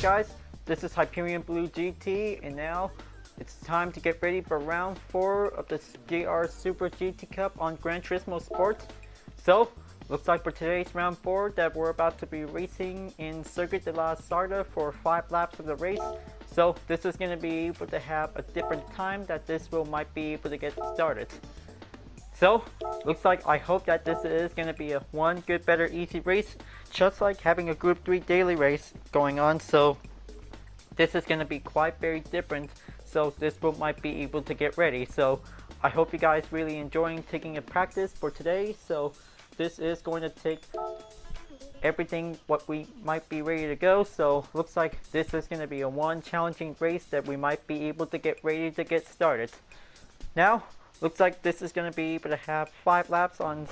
guys, this is Hyperion-Blue-GT, and now it's time to get ready for round 4 of the Supra GT Cup on GranTurismo Sports. So, looks like for today's round 4 that we're about to be racing in Circuit de la Sarthe for 5 laps of the race. So this is going to be able to have a different time that this might be able to get started. So, looks like I hope that this is going to be a one good, better, easy race, just like having a Group 3 daily race going on. So, this is going to be quite very different. So, this might be able to get ready. So, I hope you guys really enjoying taking a practice for today. So, this is going to take everything what we might be ready to go. So, looks like this is going to be a one challenging race that we might be able to get ready to get started. Now, looks like this is going to be able to have 5 laps on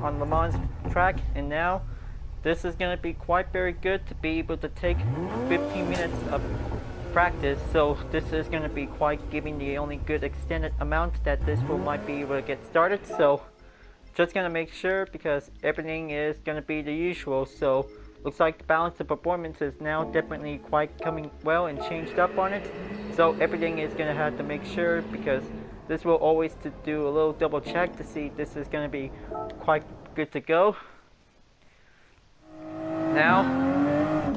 Le Mans track, and now this is going to be quite very good to be able to take 15 minutes of practice. So this is going to be quite giving the only good extended amount that this might be able to get started. So just going to make sure, because everything is going to be the usual. So looks like the balance of performance is now definitely quite coming well and changed up on it. So everything is going to have to make sure, because this will always to do a little double check to see this is going to be quite good to go. Now,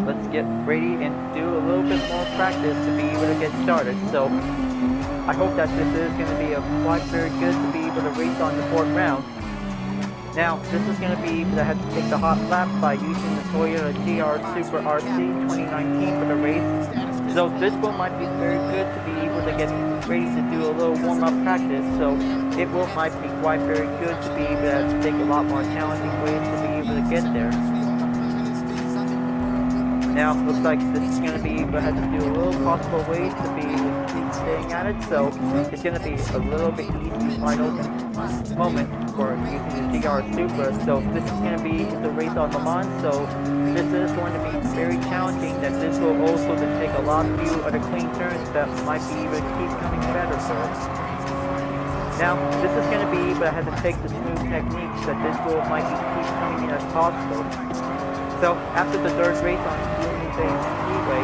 let's get ready and do a little bit more practice to be able to get started. So, I hope that this is going to be quite very good to be able to race on the 4th round. Now, this is going to be able to have to take the hot lap by using the Toyota GR Supra RC 2019 for the race. So this one might be very good to be able to get ready to do a little warm-up practice. So it might be quite very good to be able to take a lot more challenging ways to be able to get there. Now looks like this is going to be able to have to do a little possible ways to be able to keep staying at it. So it's going to be a little bit easy, wide open moment for using the GR Supra. So this is going to be the race on Le Mans. So this is going to be very challenging. That this will also take a lot few of the clean turns that might be able to keep coming better for us. Now this is going to be able to have to take the smooth techniques that this might be keep coming in as possible. So after the 3rd race on Speedway,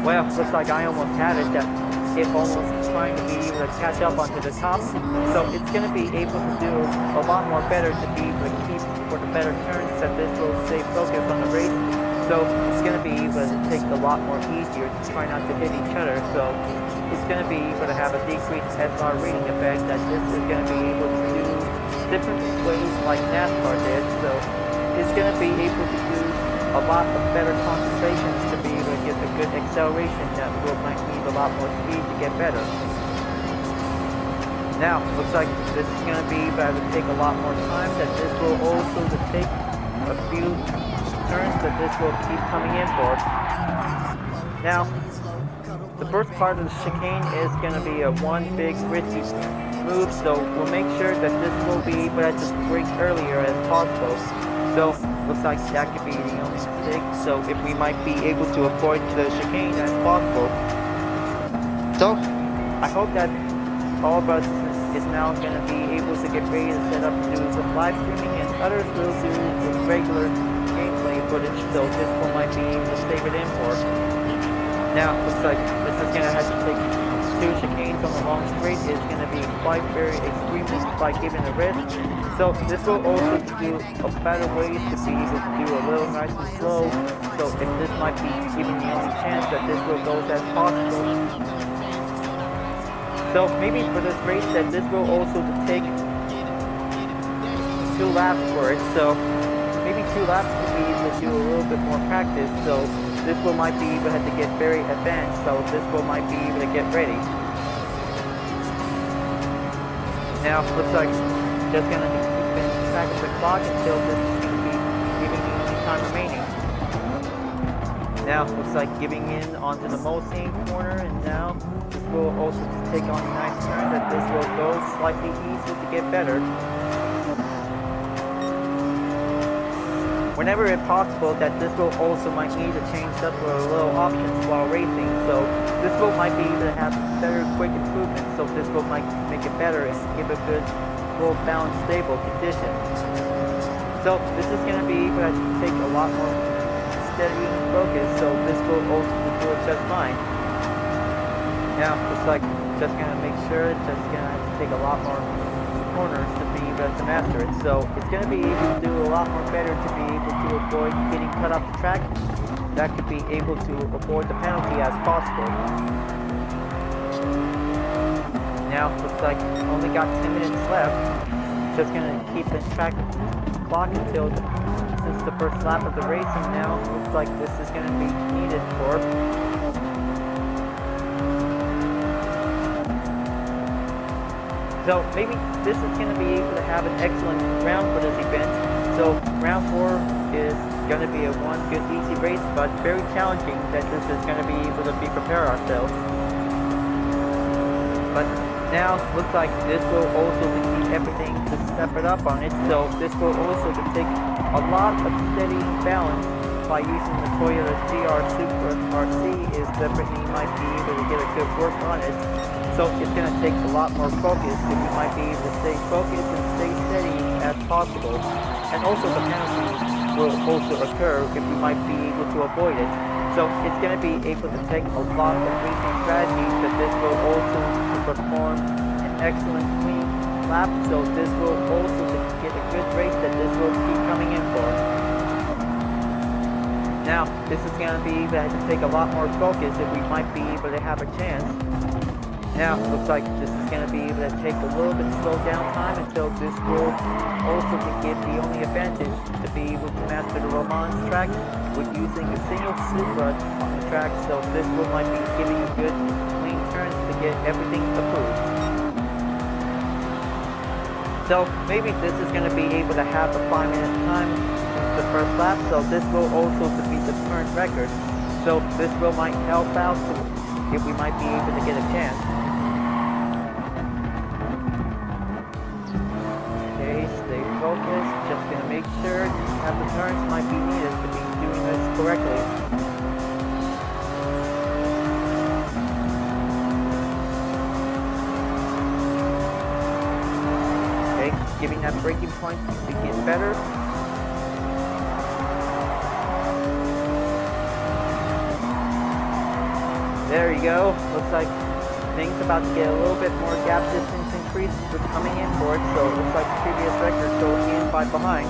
well, looks like I almost had it, that it almost trying to be able to catch up onto the top. So it's going to be able to do a lot more better to be able to keep for the better turns, that this will stay focused on the race. So it's going to be able to take a lot more easier to try not to hit each other. So it's going to be able to have a decreased SR rating effect, that this is going to be able to do different ways like NASCAR did. So it's going to be able to do a lot of better concentrations to be able to get a good acceleration that might need a lot more speed to get better. Now, looks like this is going to be able to take a lot more time, that this will also take a few turns that this will keep coming in for. Now, the first part of the chicane is going to be a one big risky move, so we'll make sure that this will be able to brake earlier as possible. So looks like that could be the only mistake. So if we might be able to avoid the chicane as possible. So I hope that all of us is now going to be able to get ready to set up to do some live streaming, and others will do the regular gameplay footage. So this one might be able to save it in for. Now looks like this is going to have to take 2 chicanes on the long straight. Is going to be quite very extremely by giving a risk. So this will also do a better way to be able to do a little nice and slow. So if this might be giving the only chance that this will go as possible. So maybe for this race that this will also take 2 laps for it. So maybe 2 laps to be able to do a little bit more practice. So this will might be able to have to get very advanced. So this will might be able to get ready. Now looks like just going to keep track of the clock until this is going to be giving the only time remaining. Now looks like giving in onto the Mulsanne corner, and now this will also take on a nice turn that this will go slightly easier to get better. Whenever it's possible, that this will also might need to change up for a little options while racing. So this will might be able to have better quick improvements. So this will might make it better and give a good full balanced stable condition. So this is going to be able to take a lot more steady focus, so this will also do it just fine. Now, it's like, just gonna make sure, just gonna have to take a lot more corners to be able to master it. So it's gonna be able to do a lot more better to be able to avoid getting cut off the track. That could be able to avoid the penalty as possible. Now, looks like only got 10 minutes left. Just gonna keep the track clock until since the first lap of the race, and now looks like this is gonna be needed for. So maybe this is going to be able to have an excellent round for this event. So round 4 is going to be a one good easy race, but very challenging that this is going to be able to prepare ourselves. But now looks like this will also need everything to step it up on it. So this will also take a lot of steady balance by using the Toyota GR Supra RC is definitely might be able to get a good work on it. So it's going to take a lot more focus if you might be able to stay focused and stay steady as possible. And also the penalties will also occur if you might be able to avoid it. So it's going to be able to take a lot of racing strategies, but this will also perform an excellent clean lap. So this will also get a good race that this will keep coming in for. Now, this is going to be able to take a lot more focus if we might be able to have a chance. Now, looks like this is going to be able to take a little bit slow down time until this will also give the only advantage to be able to master the Le Mans track with using a single Supra on the track. So this will might be giving you good clean turns to get everything approved. So maybe this is going to be able to have a 5-minute time since the first lap. So this will also be the current record. So this will might help out if we might be able to get a chance. Stay focused, just gonna make sure that the turns might be needed to be doing this correctly. Okay, giving that braking point to get better. There you go, looks like things about to get a little bit more gap distance increase with coming in for it, so it looks like the previous record going in by behind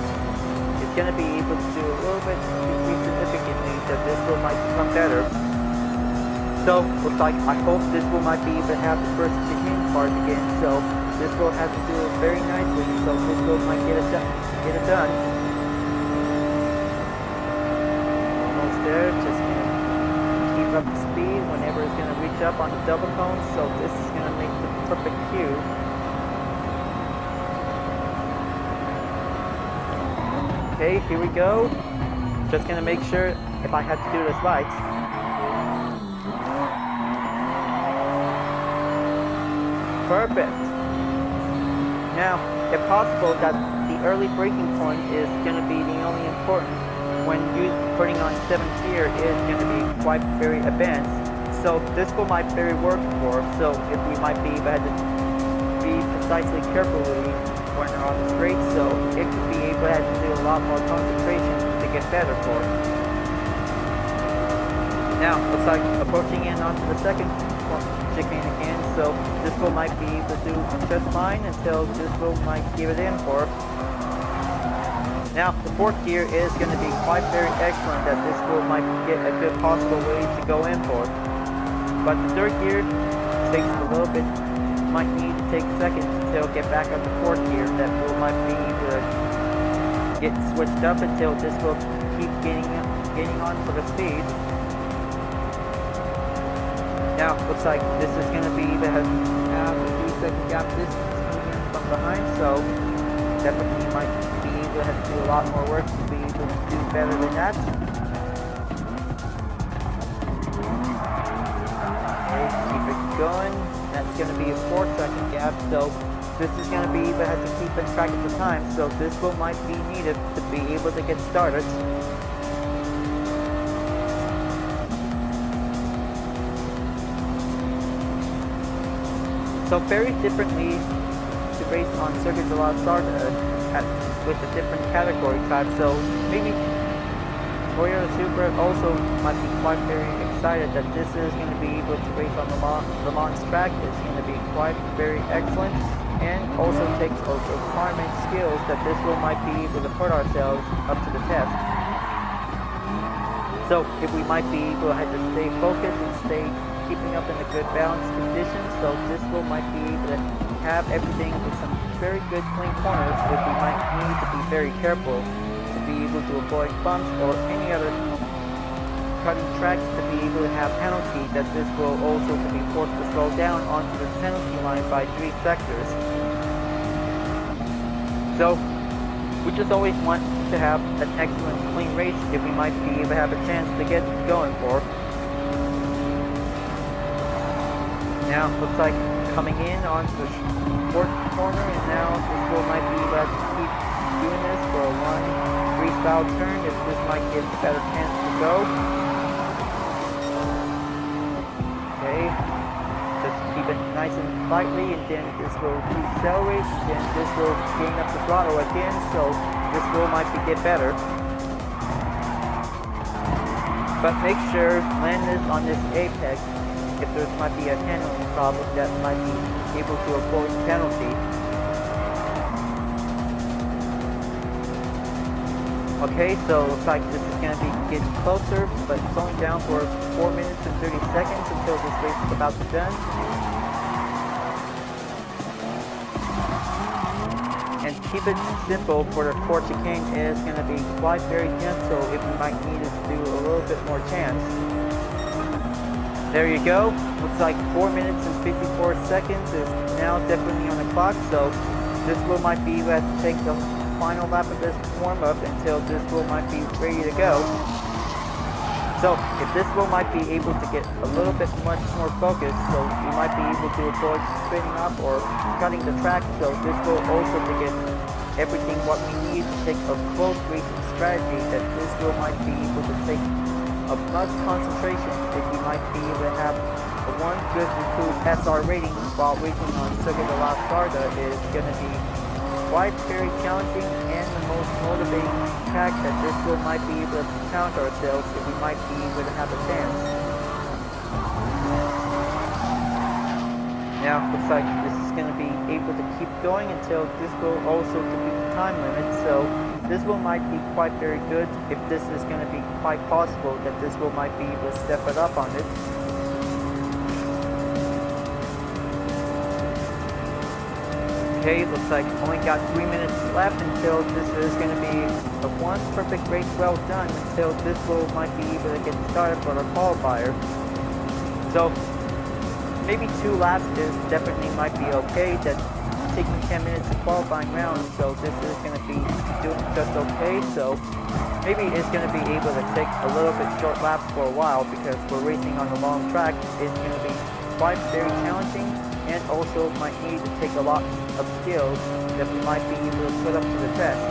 is going to be able to do a little bit decrease significantly, that this will might become better. So looks like I hope this will might be able to have the first chicane part again, so this will have to do it very nicely, so this will might get it done. Almost there, just gonna keep up the speed whenever it's going to reach up on the double cone, so this is going to make the perfect cue. Okay, here we go. Just going to make sure if I had to do this right. Perfect. Now, if possible, that the early braking point is going to be the only important when you putting on 7th gear is going to be quite very advanced. So this will might very work for. So if we might be able to be precisely carefully when we're on the straight, so it could be able to do a lot more concentration to get better for. Now looks like approaching in onto the second chicane again. So this will might be able to do just fine until this will might give it in for. Now, the 4th gear is going to be quite very excellent that this will might get a good possible way to go in for. But the 3rd gear takes a little bit, might need to take seconds until get back on the 4th gear that will might be able to get switched up until this will keep gaining on for the speed. Now, looks like this is going to be that have a 3-second gap distance coming in from behind, so definitely might be able to have to do a lot more work to be able to do better than that. Okay, keep it going. That's going to be a 4-second gap, so this is going to be able to have to keep in track of the time, so this will might be needed to be able to get started. So very differently to race on Circuit de la Sarthe with a different category type. So maybe Toyota Supra also might be quite very excited that this is going to be able to race on the Mans track. It's going to be quite very excellent, and also takes a requirement skills that this will might be able to put ourselves up to the test. So if we might be able to have to stay focused and stay keeping up in a good balanced condition, so this will might be able to have everything with some very good clean corners, if we might need to be very careful to be able to avoid bumps or any other cutting tracks, to be able to have penalty, that this will also to be forced to slow down onto the penalty line by 3 sectors. So we just always want to have an excellent clean race if we might be able to have a chance to get going for. Now looks like coming in onto the fourth corner, and now this will might be able to keep doing this for a 1 freestyle turn if this might give a better chance to go. Okay, just keep it nice and lightly, and then this will decelerate, and then this will gain up the throttle again, so this will might be get better. But make sure land this on this apex if there might be a handling problem that might be able to avoid the penalty. Okay, so looks like this is going to be getting closer, but slowing down for 4 minutes and 30 seconds until this race is about to be done. And keep it simple for the court chicane is going to be quite very gentle if we might need to do a little bit more chance. There you go. Looks like 4 minutes and 54 seconds is now definitely on the clock, so this will might be able to take the final lap of this warm-up until this will might be ready to go. So if this will might be able to get a little bit much more focused, so we might be able to avoid spinning up or cutting the track, so this will also to get everything what we need to take a close racing strategy, that this will might be able to take a much concentration if we might be able to have a one good improved SR rating while racing on Circuit de la Sarthe is going to be quite very challenging and the most motivating track that this will might be able to count ourselves if we might be able to have a chance. Now looks like this is going to be able to keep going until this will also to be the time limit, so this will might be quite very good if this is going to be quite possible that this will might be able to step it up on it. Okay, looks like only got 3 minutes left until this is going to be a one perfect race well done, until this will might be able to get started for the qualifier. So maybe 2 laps is definitely might be okay, that taking 10 minutes of qualifying round, so this is going to be doing just okay. So maybe it's going to be able to take a little bit short laps for a while, because we're racing on a long track. It's going to be quite very challenging, and also might need to take a lot of skills that we might be able to put up to the test.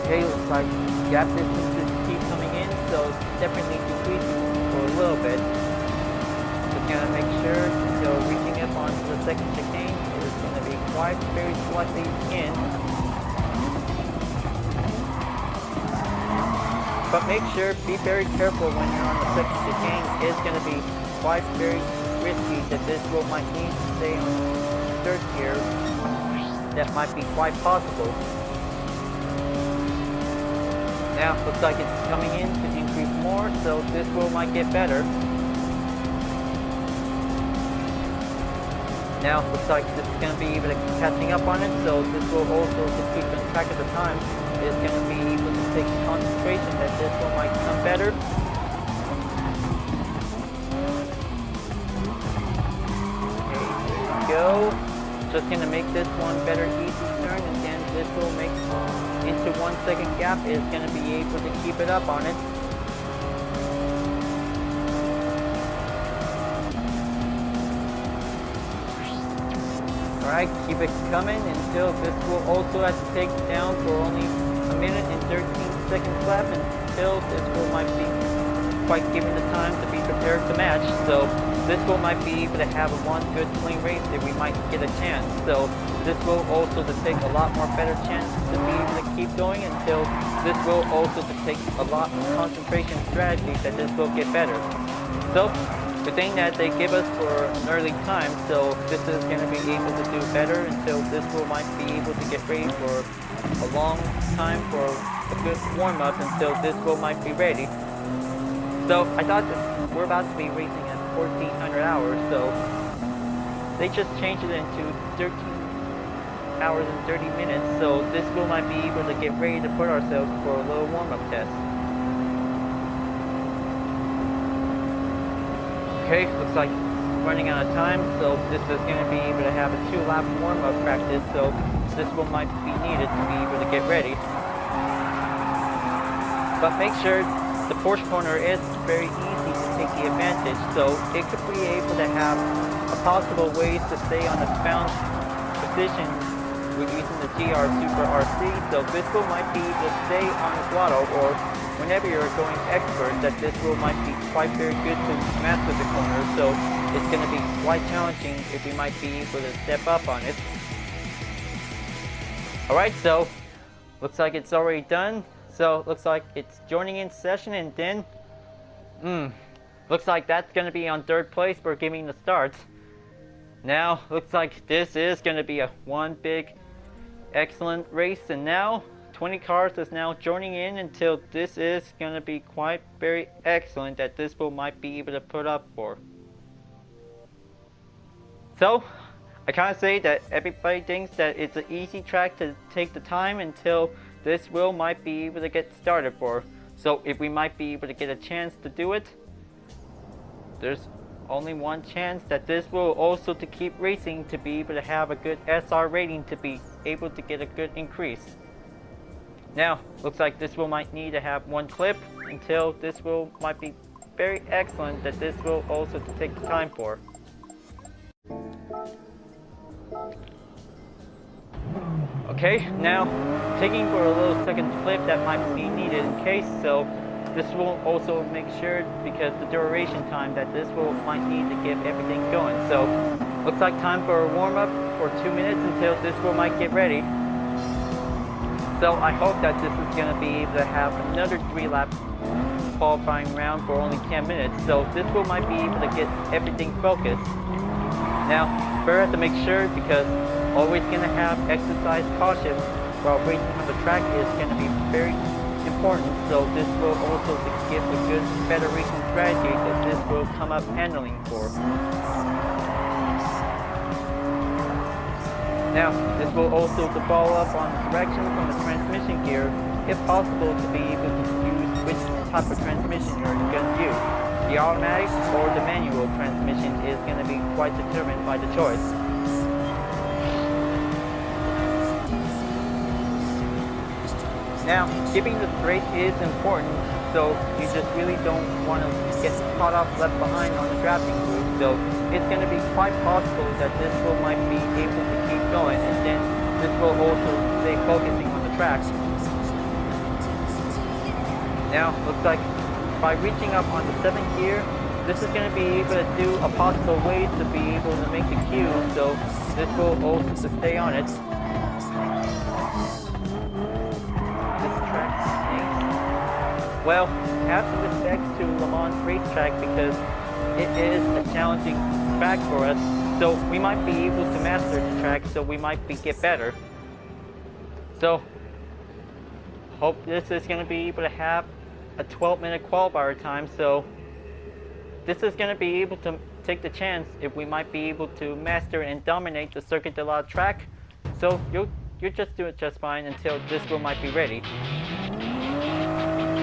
Okay, looks like gap distance keep coming in, so it's definitely decreasing for a little bit. Just gonna make sure until reaching up onto the second chicane, it is gonna be quite very slightly in. But make sure, be very careful when you're on the second chicane. It's going to be quite very risky that this will might need to stay on third gear. That might be quite possible. Now, looks like it's coming in to increase more, so this will might get better. Now, looks like this is going to be able to catching up on it, so this will also just keep on track of the time. Is going to be able to take concentration that this one might come better. Okay, there we go. Just going to make this one better easy turn, and then this will make into 1 second gap. Is going to be able to keep it up on it. Alright, keep it coming until this will also have to take down for only a minute and 13 seconds left, until this will might be quite given the time to be prepared to match. So this will might be able to have one good clean race if we might get a chance. So this will also to take a lot more better chance to be able to keep going until this will also to take a lot of concentration strategy that this will get better. So the thing that they give us for an early time, so this is going to be able to do better until this will might be able to get ready for a long time for a good warm up until this will might be ready. So I thought that we're about to be racing at 1400 hours, so they just changed it into 13 hours and 30 minutes, so this will might be able to get ready to put ourselves for a little warm-up test. Okay, looks like running out of time, so this is going to be able to have a 2-lap warm-up practice, so this will might be needed to be able to get ready. But make sure the Porsche corner is very easy to take the advantage, so it could be able to have a possible ways to stay on the bounce position with using the GR Supra RC, so this will might be able to stay on the throttle, or whenever you're going expert, that this will might be quite very good to master the corner, so it's going to be quite challenging if we might be able to step up on it. Alright, so looks like it's already done. So looks like it's joining in session, and then looks like that's going to be on 3rd place for giving the starts. Now looks like this is going to be a one big excellent race, and now 20 cars is now joining in until this is going to be quite very excellent that this will might be able to put up for. So I can't say that everybody thinks that it's an easy track to take the time until this will might be able to get started for. So if we might be able to get a chance to do it, there's only one chance that this will also to keep racing to be able to have a good SR rating to be able to get a good increase. Now looks like this will might need to have one clip until this will might be very excellent that this will also to take the time for. Okay, now taking for a little second clip that might be needed in case, so this will also make sure because the duration time that this will might need to get everything going. So looks like time for a warm up for 2 minutes until this will might get ready. So I hope that this is going to be able to have another 3-lap qualifying round for only 10 minutes. So this will might be able to get everything focused. Now, first have to make sure because always going to have exercise caution while racing on the track is going to be very important. So this will also give a good, better racing strategy that this will come up handling for. Now, this will also to follow up on direction from the transmission gear, if possible to be able to use which type of transmission you're going to use. The automatic or the manual transmission is going to be quite determined by the choice. Now, skipping the straight is important, so you just really don't want to get caught off left behind on the drafting group. So it's going to be quite possible that this will might be able to keep going, and then this will also stay focusing on the track. Now, looks like by reaching up on the 7th gear, this is going to be able to do a possible way to be able to make the cue, so this will also to stay on it. Well, have some respect to Le Mans racetrack because it is a challenging track for us, so we might be able to master the track, so we might get better. So, hope this is going to be able to have a 12-minute qualifier time, so this is going to be able to take the chance if we might be able to master and dominate the Circuit de la track, so you'll just do it just fine until this will might be ready.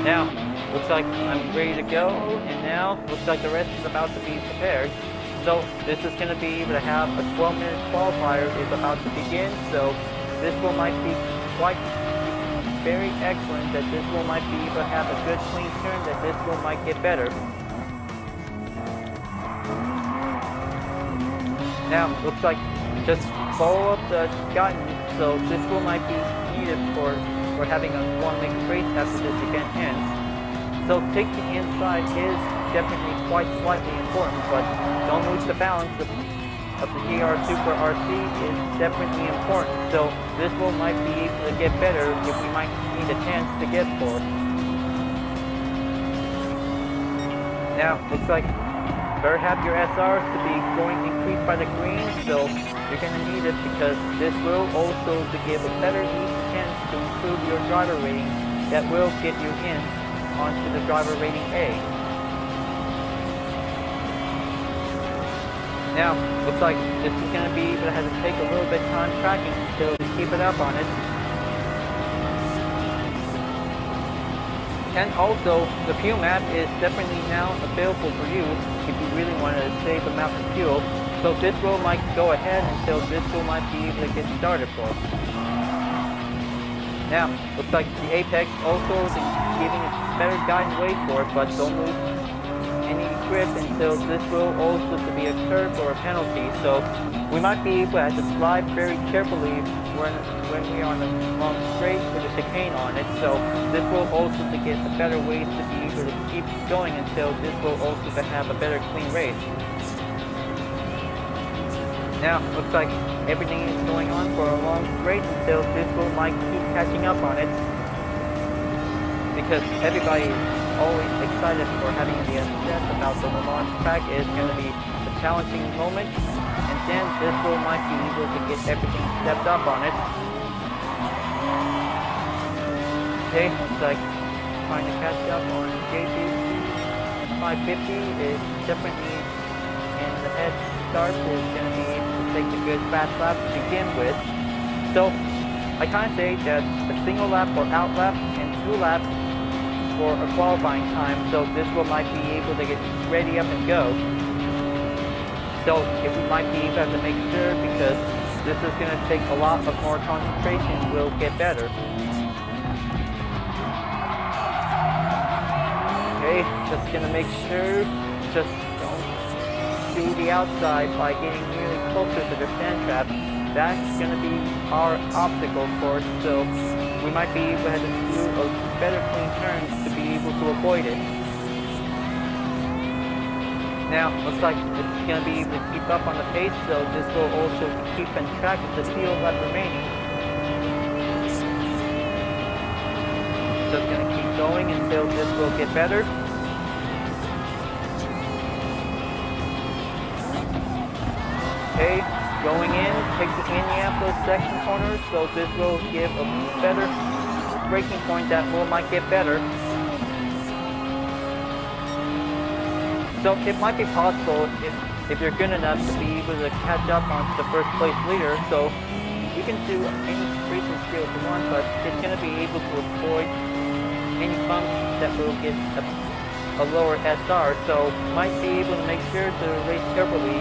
Now, looks like I'm ready to go, and now looks like the rest is about to be prepared. So this is going to be able to have a 12-minute qualifier is about to begin, so this will might be quite very excellent that this will might be able to have a good clean turn that this will might get better. Now, looks like just follow up the guidance, so this will might be needed for having a one-leg race after this event ends. So take the inside is definitely quite slightly important, but don't lose the balance of the GR Supra RC is definitely important, so this one might be able to get better if we might need a chance to get for. Now, looks like better have your SRs to be going increased by the green, so you're going to need it because this will also to give a better easy chance to improve your driver rating that will get you in onto the driver rating A. Now, looks like this is going to be able to have to take a little bit of time tracking to keep it up on it. And also, the fuel map is definitely now available for you if you really want to save amount of fuel. So this row might go ahead until this row might be able to get started for. Now, looks like the Apex also is giving a better guiding way for it, but don't lose any grip until this will also to be a curve or a penalty. So we might be able to have to slide very carefully when we are on a long straight with a chicane on it. So this will also to get a better ways to be able to keep going until this will also to have a better clean race. Now, looks like everything is going on for a long straight until this will might keep catching up on it. Because everybody is always excited for having the assess about the Le Mans track is going to be a challenging moment, and then this will might be able to get everything stepped up on it. Okay, looks like trying to catch up on JT 550 is definitely in the head start is going to be able to take a good fast lap to begin with. So I kind of say that a single lap or out lap and 2 laps for a qualifying time, so this will might be able to get ready up and go. So if we might be able to make sure, because this is going to take a lot of more concentration, will get better. Okay, just going to make sure, just don't do the outside by getting really closer to the sand trap. That's going to be our obstacle course, so we might be able to do a better clean turns to be able to avoid it. Now, looks like it's going to be able to keep up on the pace, so this will also keep in track of the field lap remaining. Just going to keep going until this will get better. Okay, going in, take the Indianapolis section corner, so this will give a better braking point that will might get better. So it might be possible if you're good enough to be able to catch up on the first place leader, so you can do any racing skills you want, but it's going to be able to avoid any bumps that will get a lower SR, so might be able to make sure to race carefully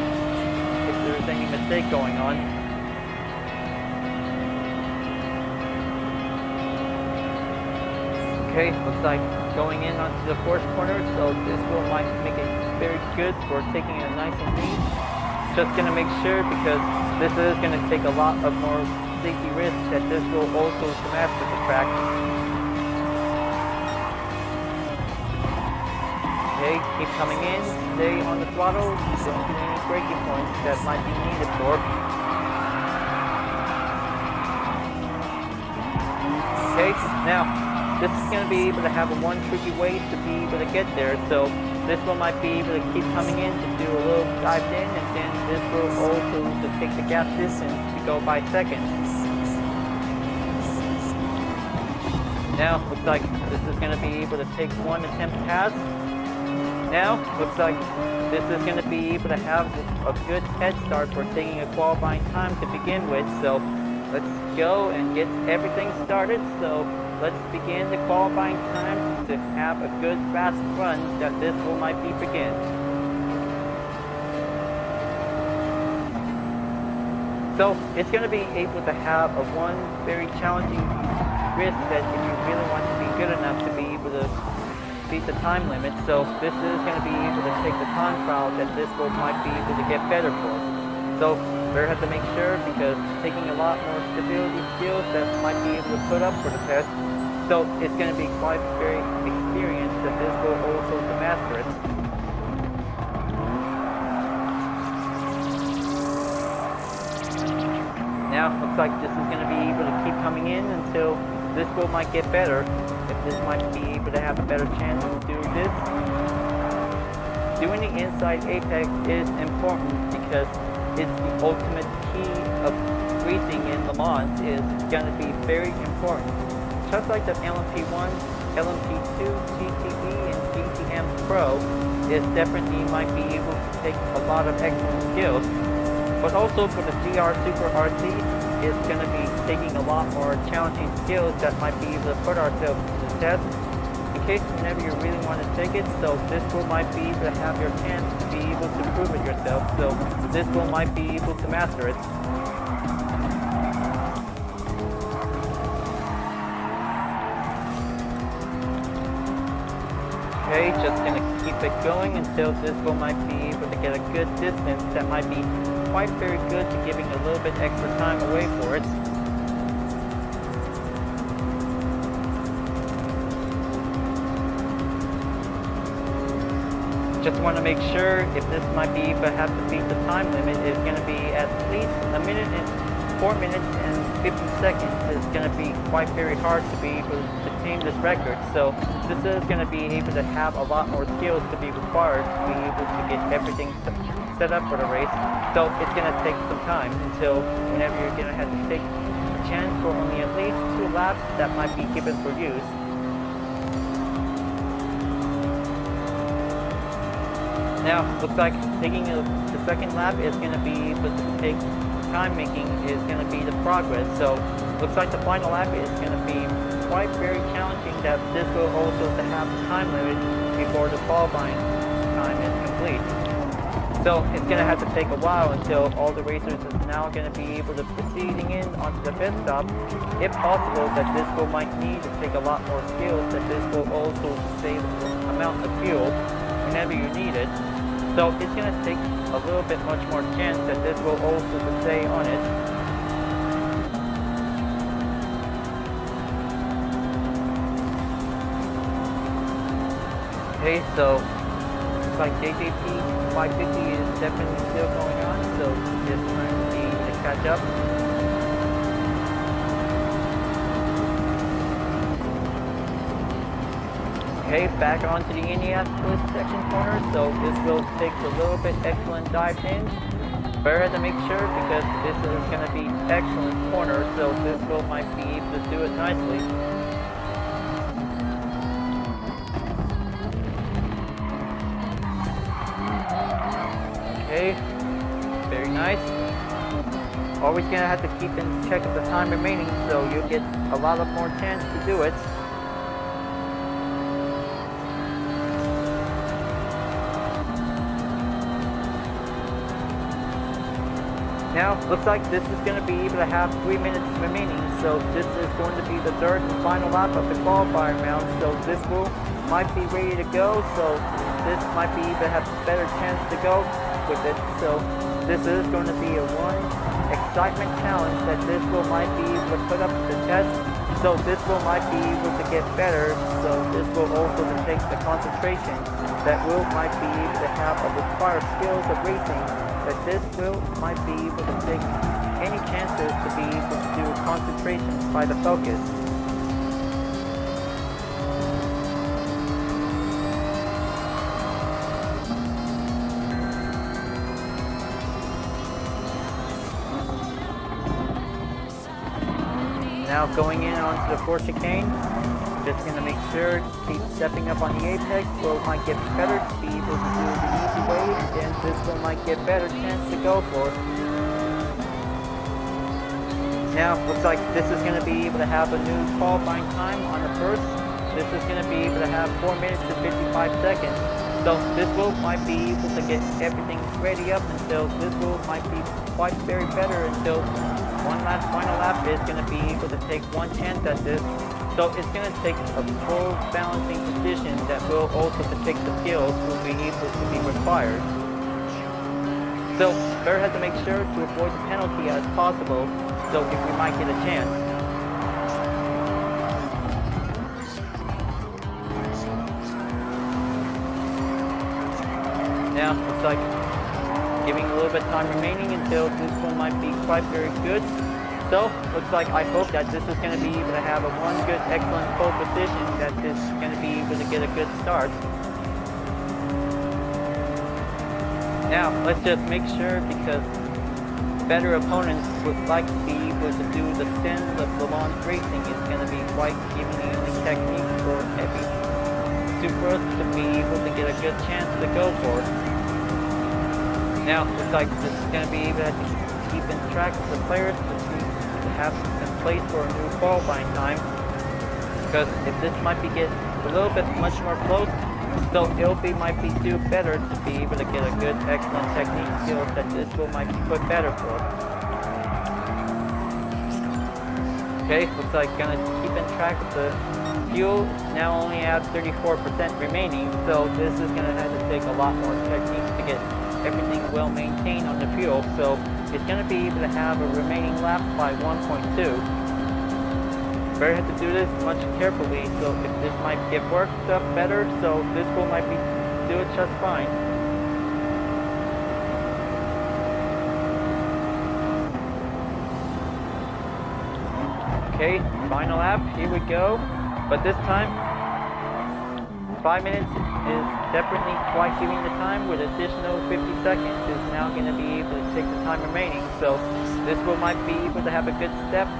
if there's any mistake going on. Okay, looks like going in onto the fourth corner, so this will might make it very good for taking it nice and neat. Just gonna make sure, because this is gonna take a lot of more safety risks, that this will also master the track. Okay, keep coming in, stay on the throttle, don't do any braking points that might be needed for. Okay, now this is going to be able to have one tricky way to be able to get there, so this one might be able to keep coming in to do a little dive in, and then this will also to take the gap distance to go by seconds. Now, looks like this is going to be able to take one attempt pass. Now, looks like this is going to be able to have a good head start for taking a qualifying time to begin with, so let's go and get everything started. So let's begin the qualifying time to have a good fast run that this will might be begin. So it's going to be able to have a one very challenging risk that if you really want to be good enough to be able to beat the time limit. So this is going to be able to take the time trial that this will might be able to get better for. So better have to make sure, because taking a lot more stability skills that might be able to put up for the test. So it's going to be quite very experienced that this will also to master it. Now, looks like this is going to be able to keep coming in until this wheel might get better. If this might be able to have a better chance to do this. Doing the inside apex is important because it's the ultimate key of racing in Le Mans. Is going to be very important. Just like the LMP1, LMP2, GTE, and GTM Pro, is definitely might be able to take a lot of excellent skills. But also for the GR Super RC, it's going to be taking a lot more challenging skills that might be able to put ourselves to the test. In case whenever you really want to take it, so this wheel might be able to have your chance to be able to prove it yourself. So this wheel might be able to master it. Okay, just going to keep it going until this wheel might be able to get a good distance that might be quite very good to giving a little bit extra time away for it. Just want to make sure if this might be able to have to beat the time limit is going to be at least 4 minutes and 50 seconds. It's going to be quite very hard to be able to tame this record. So this is going to be able to have a lot more skills to be required to be able to get everything set up for the race. So it's going to take some time until whenever you're going to have to take a chance for only at least 2 laps that might be given for use. Now, looks like taking the second lap is going to be able to take time making is going to be the progress. So looks like the final lap is going to be quite very challenging that this will also to have a time limit before the qualifying time is complete. So it's going to have to take a while until all the racers is now going to be able to proceeding in onto the pit stop. If possible, that this will might need to take a lot more skills, that this will also save the amount of fuel whenever you need it. So it's going to take a little bit much more chance that this will also stay on it. Okay, so it's like JJP 550 is definitely still going on, so just trying to be to catch up. Okay, back onto the Indianapolis section corner, so this will take a little bit excellent dive in. Better to make sure because this is going to be excellent corner, so this will might be able to do it nicely. Okay, very nice. Always going to have to keep in check of the time remaining, so you'll get a lot of more chance to do it. Now, looks like this is going to be able to have 3 minutes remaining, so this is going to be the third and final lap of the qualifying round, so this will might be ready to go, so this might be able to have a better chance to go with it. So this is going to be a one excitement challenge that this will might be able to put up to the test, so this will might be able to get better, so this will also take the concentration that will might be able to have a required skills of racing, that this will might be able to take any chances to be able to do concentration by the focus. Now going in onto the fourth chicane, just going to make sure to keep stepping up on the apex, will might get better to be able to do the easy way, and then this will might get better chance to go for. Now looks like this is going to be able to have a new qualifying time on the first. This is going to be able to have 4 minutes and 55 seconds. So this will might be able to get everything ready up until this will might be quite very better until one last final lap is going to be able to take one chance at this. So it's going to take a full balancing position that will also take the skills will be able to be required. So better have to make sure to avoid the penalty as possible, so if we might get a chance. Now looks like giving a little bit of time remaining until this one might be quite very good. So, looks like I hope that this is going to be able to have a one good, excellent pole position, that this is going to be able to get a good start. Now, let's just make sure, because better opponents would like to be able to do the sense of Le Mans racing is going to be quite evenly technique for every Supra to be able to get a good chance to go for. Now, looks like this is going to be able to keep in track of the players to have in place for a new qualifying time, because if this might be get a little bit much more close, so it might be do better to be able to get a good, excellent technique skills that this will might be put better for. Okay, looks like gonna keep in track of the fuel. Now only have 34% remaining, so this is gonna have to take a lot more techniques to get everything well maintained on the fuel. So it's gonna be able to have a remaining lap by 1.2. Better have to do this much carefully, so if this might get worked up better, so this will might be do it just fine. Okay, final lap, here we go. But this time, 5 minutes is definitely quite giving the time, with additional 50 seconds is now going to be able to take the time remaining. So this will might be able to have a good step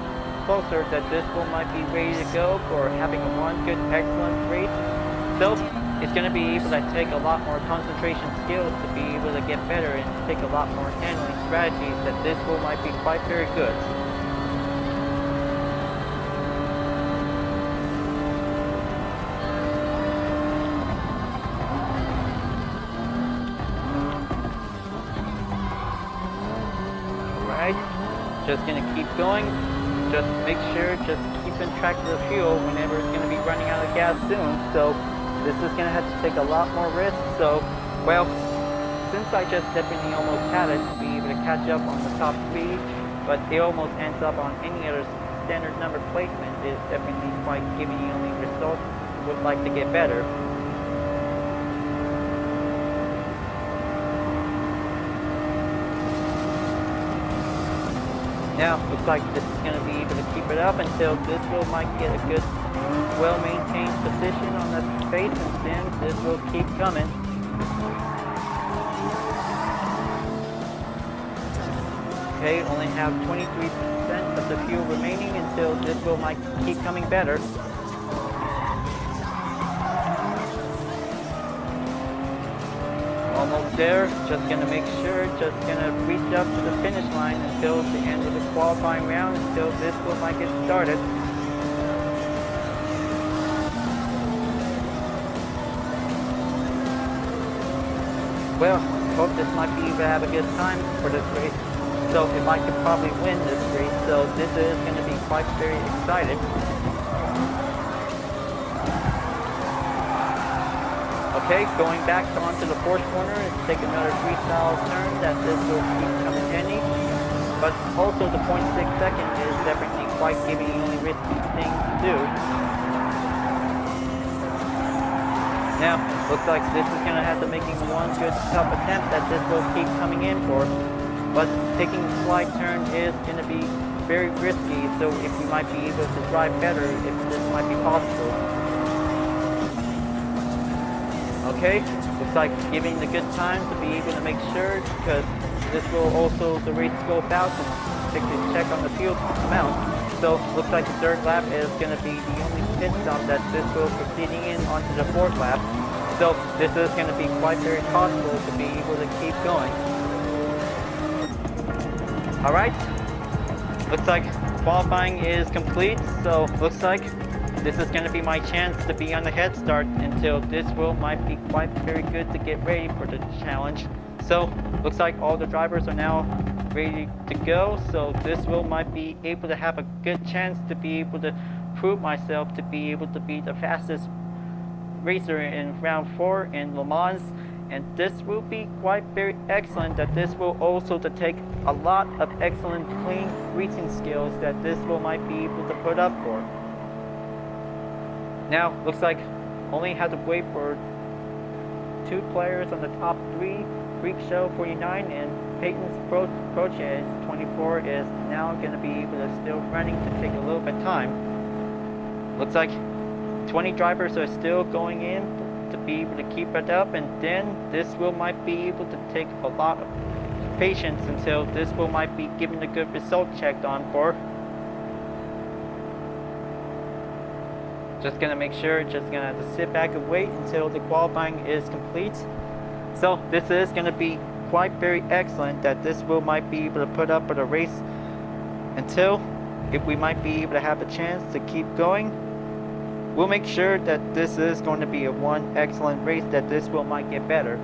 closer, that this will might be ready to go for having a one good excellent race. So it's going to be able to take a lot more concentration skills to be able to get better and take a lot more handling strategies, that this will might be quite very good. Alright, just going to keep going. Just make sure, just keep in track of the fuel whenever it's going to be running out of gas soon. So this is going to have to take a lot more risk. So, well, since I just definitely almost had it to be able to catch up on the top 3, but it almost ends up on any other standard number placement, is definitely quite giving you only results would like to get better. Now, looks like this is going to be able to keep it up until this will might get a good, well-maintained position on the space, and then this will keep coming. Okay, only have 23% of the fuel remaining until this will might keep coming better. Almost there, just gonna make sure, just gonna reach up to the finish line until the end of the qualifying round, until this will might get started. Well, hope this might be able to have a good time for this race. So if I could probably win this race, so this is gonna be quite very exciting. Okay, going back onto the fourth corner and take another freestyle turn, that this will keep coming handy. But also the 0.6 second is definitely quite giving you only risky thing to do. Now, looks like this is going to have to making one good tough attempt that this will keep coming in for. But taking a slide turn is going to be very risky, so if you might be able to drive better, if this might be possible. Okay, looks like giving the good time to be able to make sure, because this will also the race scope out and check on the fuel amount. So looks like the third lap is going to be the only pit stop that this will proceeding in onto the fourth lap. So this is going to be quite very possible to be able to keep going. Alright, looks like qualifying is complete, so looks like this is going to be my chance to be on the head start until this will might be quite very good to get ready for the challenge. So looks like all the drivers are now ready to go, so this will might be able to have a good chance to be able to prove myself to be able to be the fastest racer in round 4 in Le Mans, and this will be quite very excellent, that this will also to take a lot of excellent clean racing skills that this will might be able to put up for. Now, looks like only have to wait for 2 players on the top 3, Freak Show 49 and Peyton's approach is 24 is now going to be able to still running to take a little bit of time. Looks like 20 drivers are still going in to be able to keep it up, and then this will might be able to take a lot of patience until this will might be given a good result checked on for. Just gonna make sure, just gonna have to sit back and wait until the qualifying is complete. So this is gonna be quite very excellent that this will might be able to put up with a race until if we might be able to have a chance to keep going. We'll make sure that this is going to be a one excellent race, that this will might get better.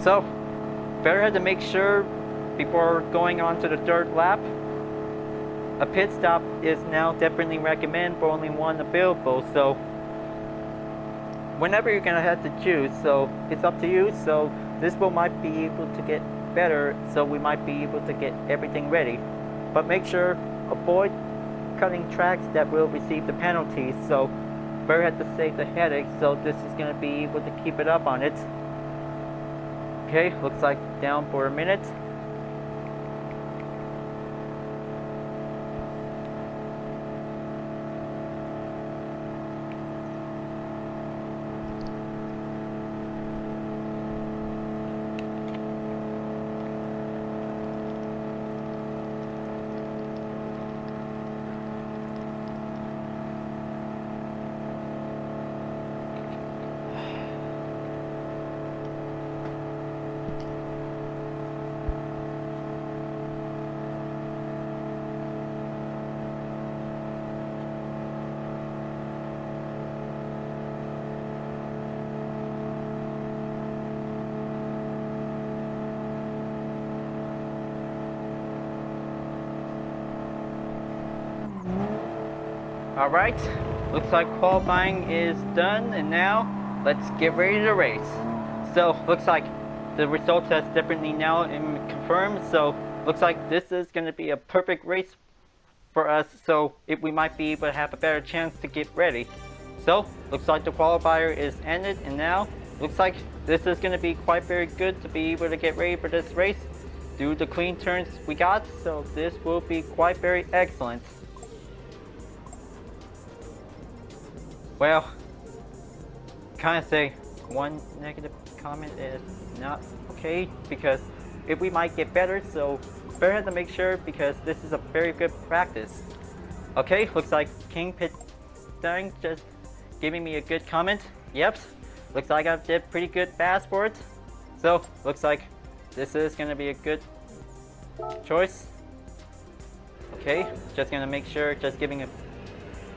So better had to make sure before going on to the third lap. A pit stop is now definitely recommended for only one available, so whenever you're gonna have to choose, so it's up to you. So this will might be able to get better, so we might be able to get everything ready, but make sure avoid cutting tracks that will receive the penalties. So better have to save the headache, so this is gonna be able to keep it up on it. Okay, looks like down for a minute. Alright, looks like qualifying is done, and now let's get ready to race. So looks like the results has definitely now confirmed, so looks like this is going to be a perfect race for us, so if we might be able to have a better chance to get ready. So looks like the qualifier is ended, and now looks like this is going to be quite very good to be able to get ready for this race. Do the clean turns we got, so this will be quite very excellent. Well, kind of say one negative comment is not okay, because if we might get better, so better have to make sure, because this is a very good practice. Okay, looks like King Pit Dang just giving me a good comment. Yep, looks like I did pretty good fast for it. So looks like this is gonna be a good choice. Okay, just gonna make sure, just giving a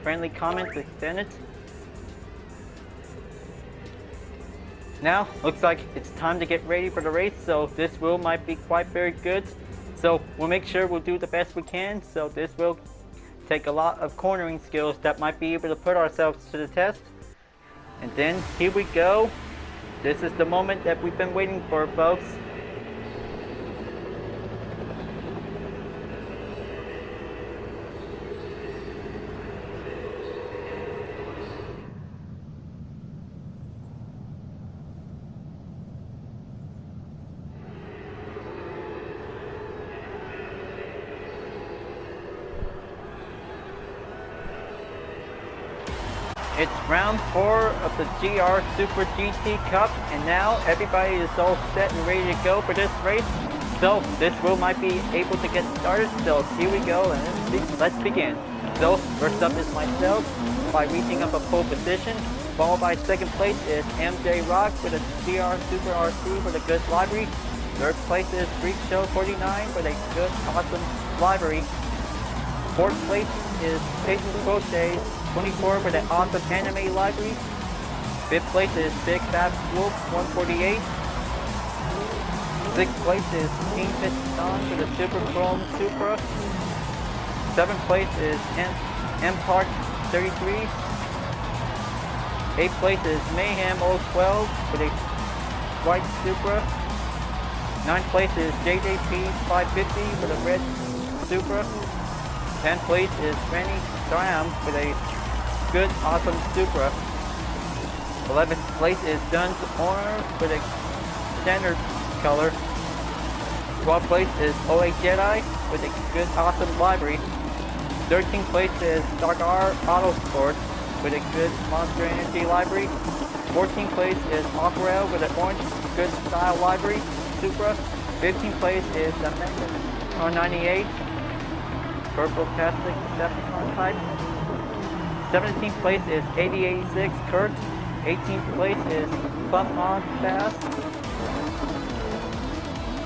friendly comment to extend it. Now, looks like it's time to get ready for the race, so this will might be quite very good. So we'll make sure we'll do the best we can, so this will take a lot of cornering skills that might be able to put ourselves to the test. And then, here we go. This is the moment that we've been waiting for, folks. It's round 4 of the GR Super GT Cup, and now everybody is all set and ready to go for this race. So this will might be able to get started. So here we go, and let's begin. So first up is myself by reaching up a pole position, followed by second place is MJ Rock with a GR Super RC with a good livery. Third place is Freak Show 49 with a good, awesome livery. Fourth place is Peyton Crochet 24 with an awesome anime library. Fifth place is Big Fat Wolf 148. Sixth place is King Pit Don with a Super Chrome Supra. Seventh place is M Park 33. Eighth place is Mayhem 012 with a white Supra. Ninth place is JJP 550 with a red Supra. 10th place is Rennie Graham with a good, awesome Supra. 11th place is Dunn's Honor with a standard color. 12th place is OA Jedi with a good, awesome livery. 13th place is Dark R Auto Sport with a good Monster Energy livery. 14th place is Aquarel with an orange, good style livery, Supra. 15th place is the R98, purple plastic Decepticon type. 17th place is 8086 Kurt. 18th place is Bump Mod Bass.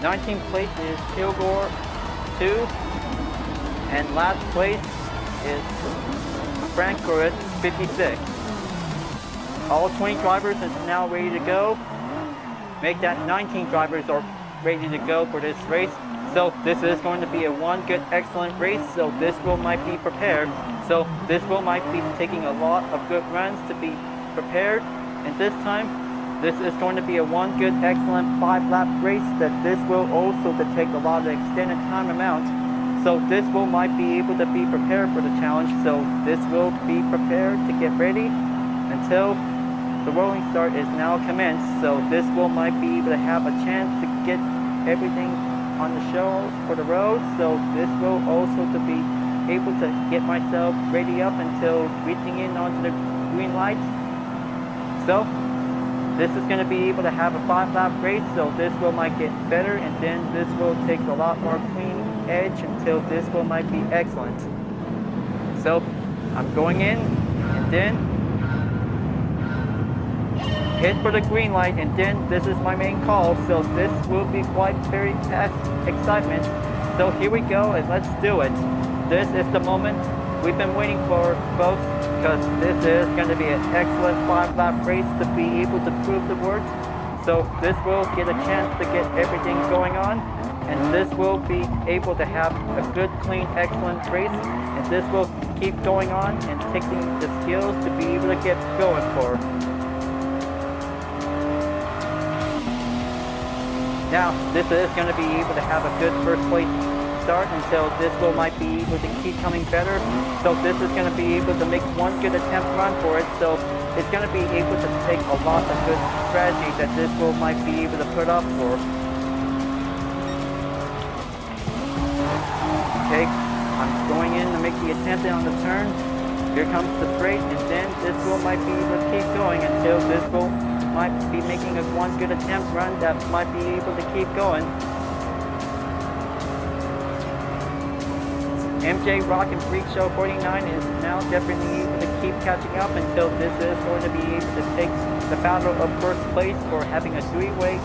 19th place is Kilgore 2. And last place is Frank Corrit 56. All 20 drivers are now ready to go. Make that 19 drivers are ready to go for this race. So this is going to be a one good excellent race. So this will might be prepared. So this will might be taking a lot of good runs to be prepared. And this time, this is going to be a one good excellent 5-lap race. That this will also take a lot of extended time amount. So this will might be able to be prepared for the challenge. So this will be prepared to get ready until the rolling start is now commenced. So this will might be able to have a chance to get everything on the show for the road. So this will also to be able to get myself ready up until reaching in onto the green lights. So this is going to be able to have a 5-lap race. So this will might get better, and then this will take a lot more clean edge until this will might be excellent. So I'm going in and then hit for the green light, and then this is my main call. So this will be quite very fast excitement. So here we go, and let's do it. This is the moment we've been waiting for, folks, because this is going to be an excellent 5-lap race to be able to prove the worth. So this will get a chance to get everything going on, and this will be able to have a good, clean, excellent race, and this will keep going on and taking the skills to be able to get going for. Now, this is going to be able to have a good first place start until this will might be able to keep coming better. So this is going to be able to make one good attempt run for it. So it's going to be able to take a lot of good strategy that this will might be able to put up for. Okay, I'm going in to make the attempt on the turn. Here comes the straight, and then this will might be able to keep going until this will might be making a one good attempt run that might be able to keep going. MJ Rock and Freak Show 49 is now definitely able to keep catching up until this is going to be able to take the battle of first place for having a 3-way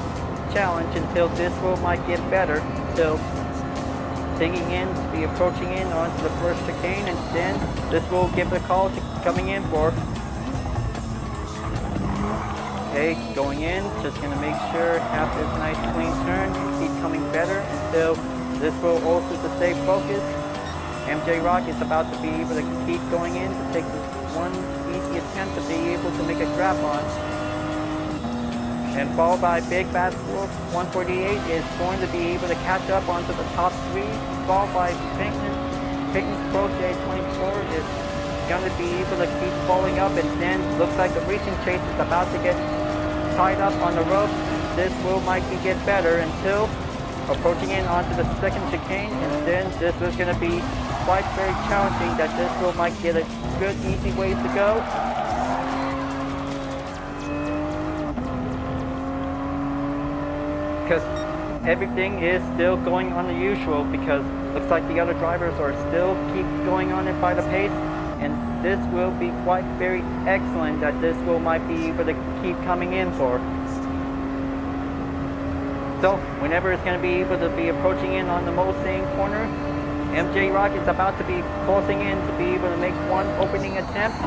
challenge until this will might get better. So taking in to be approaching in onto the first chicane, and then this will give the call to coming in for. Okay, going in, just going to make sure have this nice clean turn and keep coming better until this will also to stay focused. MJ Rock is about to be able to keep going in to take this one easy attempt to be able to make a grab on. And followed by Big Bad Wolf 148 is going to be able to catch up onto the top 3. Followed by Peyton's Pro J24 is going to be able to keep following up, and then looks like the racing chase is about to get tied up on the rope. This will might get better until approaching in onto the second chicane, and then this is going to be quite very challenging that this will might get a good easy way to go. Because everything is still going on the usual, because looks like the other drivers are still keep going on it by the pace, and this will be quite very excellent that this will might be able to keep coming in for. So whenever it's going to be able to be approaching in on the Mulsanne corner, MJ Rock is about to be closing in to be able to make one opening attempt.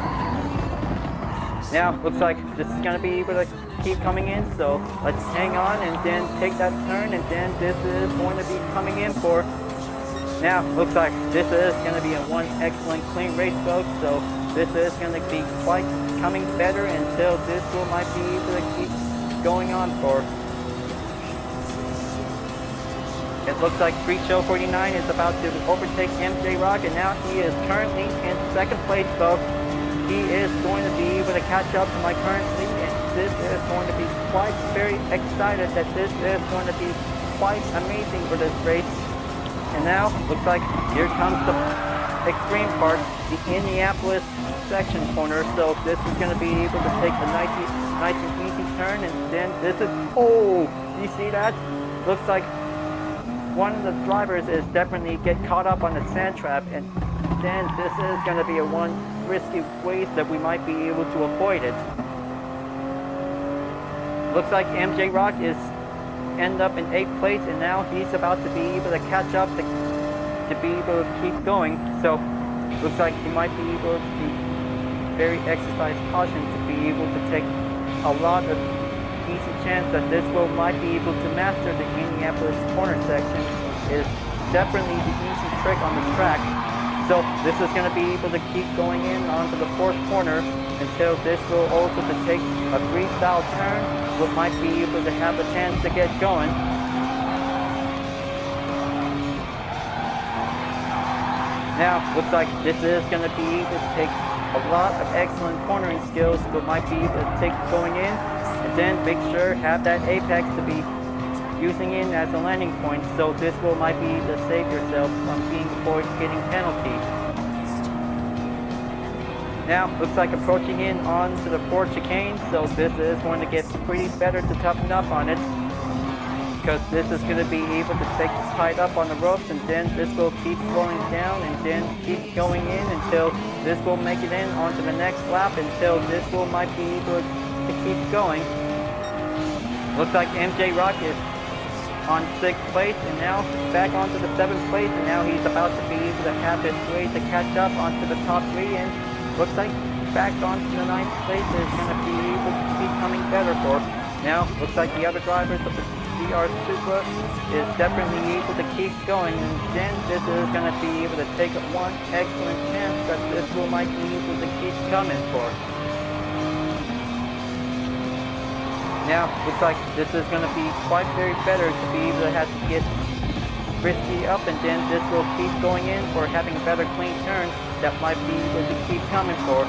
Now looks like this is going to be able to keep coming in, so let's hang on and then take that turn, and then this is going to be coming in for. Now looks like this is going to be a one excellent clean race, folks, so this is going to be quite coming better until this will might be able to keep going on for. It looks like Freak Show 49 is about to overtake MJ Rock, and now he is currently in second place, folks. He is going to be able to catch up to my current lead, and this is going to be quite very excited that this is going to be quite amazing for this race. And now, looks like here comes the extreme part, the Indianapolis section corner. So this is going to be able to take a nice and easy turn, and then this is, oh, you see that? Looks like one of the drivers is definitely get caught up on the sand trap, and then this is going to be a one risky ways that we might be able to avoid it. Looks like MJ Rock is end up in 8th place, and now he's about to be able to catch up to be able to keep going. So looks like he might be able to be very exercise caution to be able to take a lot of easy chance that this will might be able to master the Indianapolis corner section. Is definitely the easy trick on the track. So this is going to be able to keep going in onto the 4th corner until this will also to take a freestyle turn, what might be able to have a chance to get going. Now, looks like this is going to be able to take a lot of excellent cornering skills, but might be able to take going in, and then make sure have that apex to be using in as a landing point, so this will might be to save yourself from being avoid getting penalties. Now, looks like approaching in onto the 4th chicane, so this is going to get pretty better to toughen up on it, because this is going to be able to take tied up on the ropes, and then this will keep slowing down and then keep going in until this will make it in onto the next lap, until this will might be able to keep going. Looks like MJ Rock is on 6th place, and now back onto the 7th place, and now he's about to be able to have his way to catch up onto the top 3, and looks like back onto the 9th place is going to be able to keep coming better for. Now, looks like the other drivers of the GR Supra is definitely able to keep going, and then this is going to be able to take one excellent chance that this will might be able to keep coming for. Now, looks like this is going to be quite very better to be able to have to get risky up, and then this will keep going in for having better clean turns that might be able to keep coming for.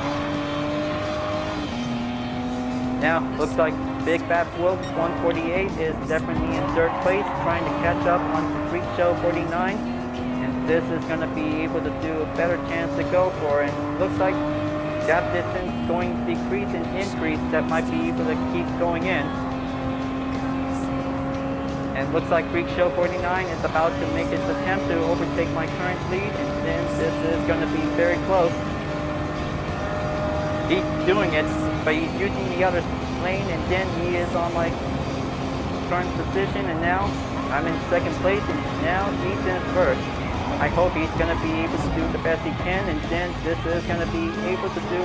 Now, looks like Big Bad Wolf 148 is definitely in 3rd place, trying to catch up on Freak Show 49, and this is going to be able to do a better chance to go for, and looks like gap distance going to decrease and increase that might be able to keep going in. And looks like Freak Show 49 is about to make its attempt to overtake my current lead, and then this is going to be very close. He's doing it, but he's using the other lane, and then he is on my current position, and now I'm in 2nd place, and now he's in 1st. I hope he's going to be able to do the best he can, and then this is going to be able to do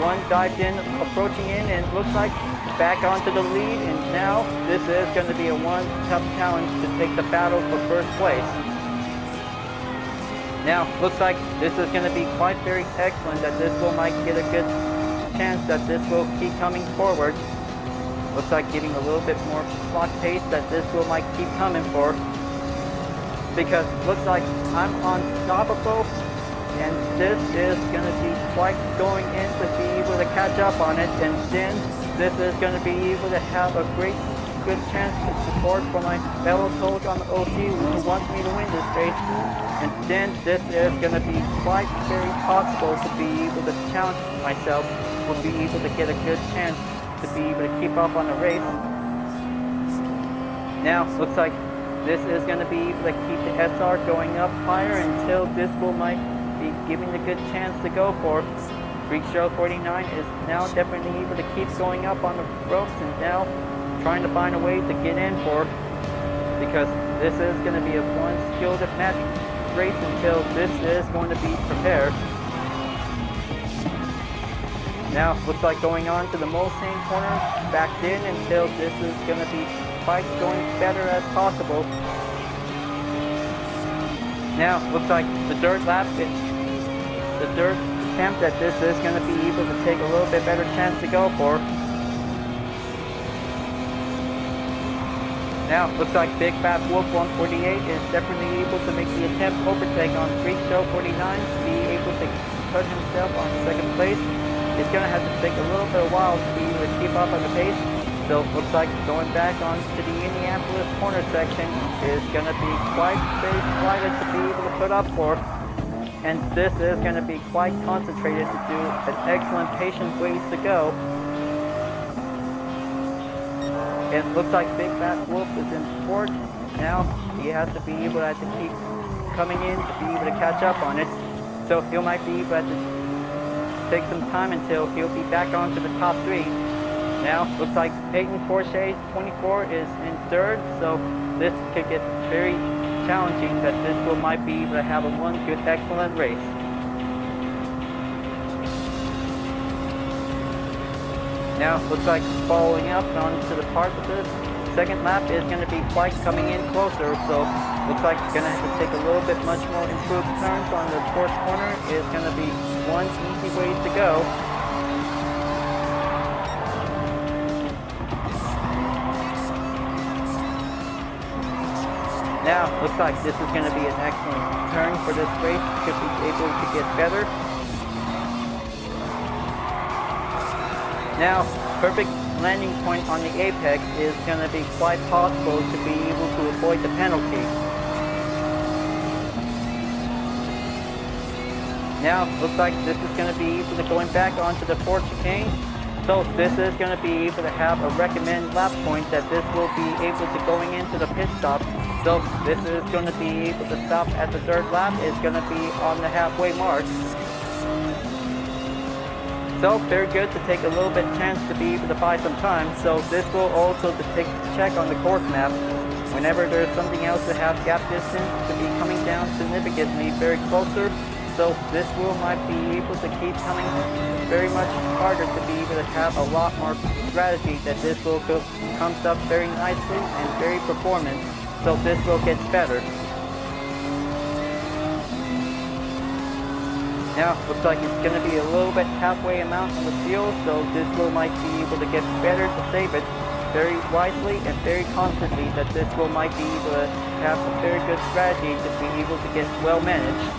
one dive in, approaching in, and looks like back onto the lead, and now this is going to be a one tough challenge to take the battle for 1st place. Now, looks like this is going to be quite very excellent that this will might get a good chance that this will keep coming forward. Looks like getting a little bit more clock pace that this will might keep coming for, because looks like I'm unstoppable, and this is going to be quite going in to be able to catch up on it, and then this is going to be able to have a good chance to support for my fellow soldier on the OC who wants me to win this race, and then this is going to be quite very possible to be able to challenge myself, will be able to get a good chance to be able to keep up on the race. Now, looks like this is going to be able to keep the SR going up higher until this will might be giving a good chance to go for. Freak Show 49 is now definitely able to keep going up on the ropes, and now trying to find a way to get in for, because this is going to be a one skilled match race until this is going to be prepared. Now, looks like going on to the Mulsanne corner, backed in until this is going to be quite going better as possible. Now, looks like the dirt lap, the dirt attempt that this is going to be able to take a little bit better chance to go for. Now, looks like Big Fat Wolf 148 is definitely able to make the attempt overtake on Freak Show 49 to be able to put himself on 2nd place. it's going to have to take a little bit of while to be able to keep up at the pace. So it looks like going back onto the Indianapolis corner section is going to be quite slight to be able to put up for. And this is going to be quite concentrated to do an excellent patient ways to go. And it looks like Big Bad Wolf is in fourth. Now he has to be able to keep coming in to be able to catch up on it. So he might be able to take some time until he'll be back onto the top three. Now looks like Peyton Porsche 24 is in third. So this could get very challenging, that this will might be able to have a one good excellent race. Now looks like following up onto the part of this second lap is going to be quite coming in closer, so looks like it's going to have to take a little bit much more improved turns on the fourth corner. Is going to be one easy way to go. Now looks like this is going to be an excellent turn for this race. Should be able to get better. Now, perfect landing point on the apex is going to be quite possible to be able to avoid the penalty. Now, looks like this is going to be able to going back onto the fourth chicane. So this is going to be able to have a recommend lap point that this will be able to going into the pit stop. So this is going to be able to stop at the third lap. It's going to be on the halfway mark. So very good to take a little bit chance to be able to buy some time. So this will also to take a check on the course map. Whenever there's something else to have gap distance to be coming down significantly very closer. So this will might be able to keep coming very much harder to be able to have a lot more strategy, that this will comes up very nicely and very performance. So this will get better. Now, looks like it's going to be a little bit halfway amount on the fuel, so this will might be able to get better to save it very wisely and very constantly, that this will might be able to have a very good strategy to be able to get well managed.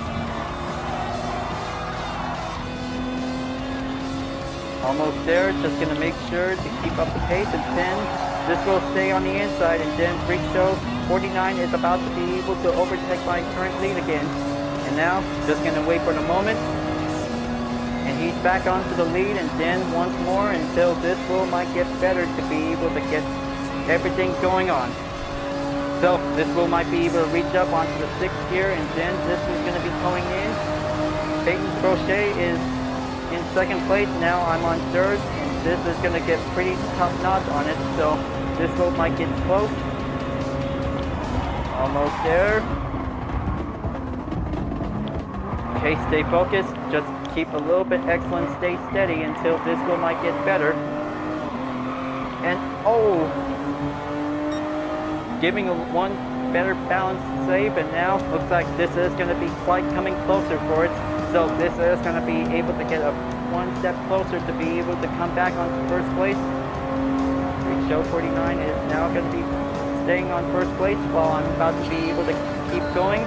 Almost there, just going to make sure to keep up the pace, and then this will stay on the inside, and then Freak Show 49 is about to be able to overtake my current lead again. And now, just going to wait for the moment. And he's back onto the lead, and then once more until this will might get better to be able to get everything going on. So this will might be able to reach up onto the sixth gear, and then this is going to be going in. Peyton Crochet is in second place. Now I'm on third, and this is going to get pretty top notch on it. So this will might get close. Almost there. Okay, stay focused, just keep a little bit excellent, stay steady until this will might get better. And giving a one better balance save, and now looks like this is going to be quite coming closer for it. So this is going to be able to get a one step closer to be able to come back on first place. Show 49 is now going to be staying on first place while I'm about to be able to keep going.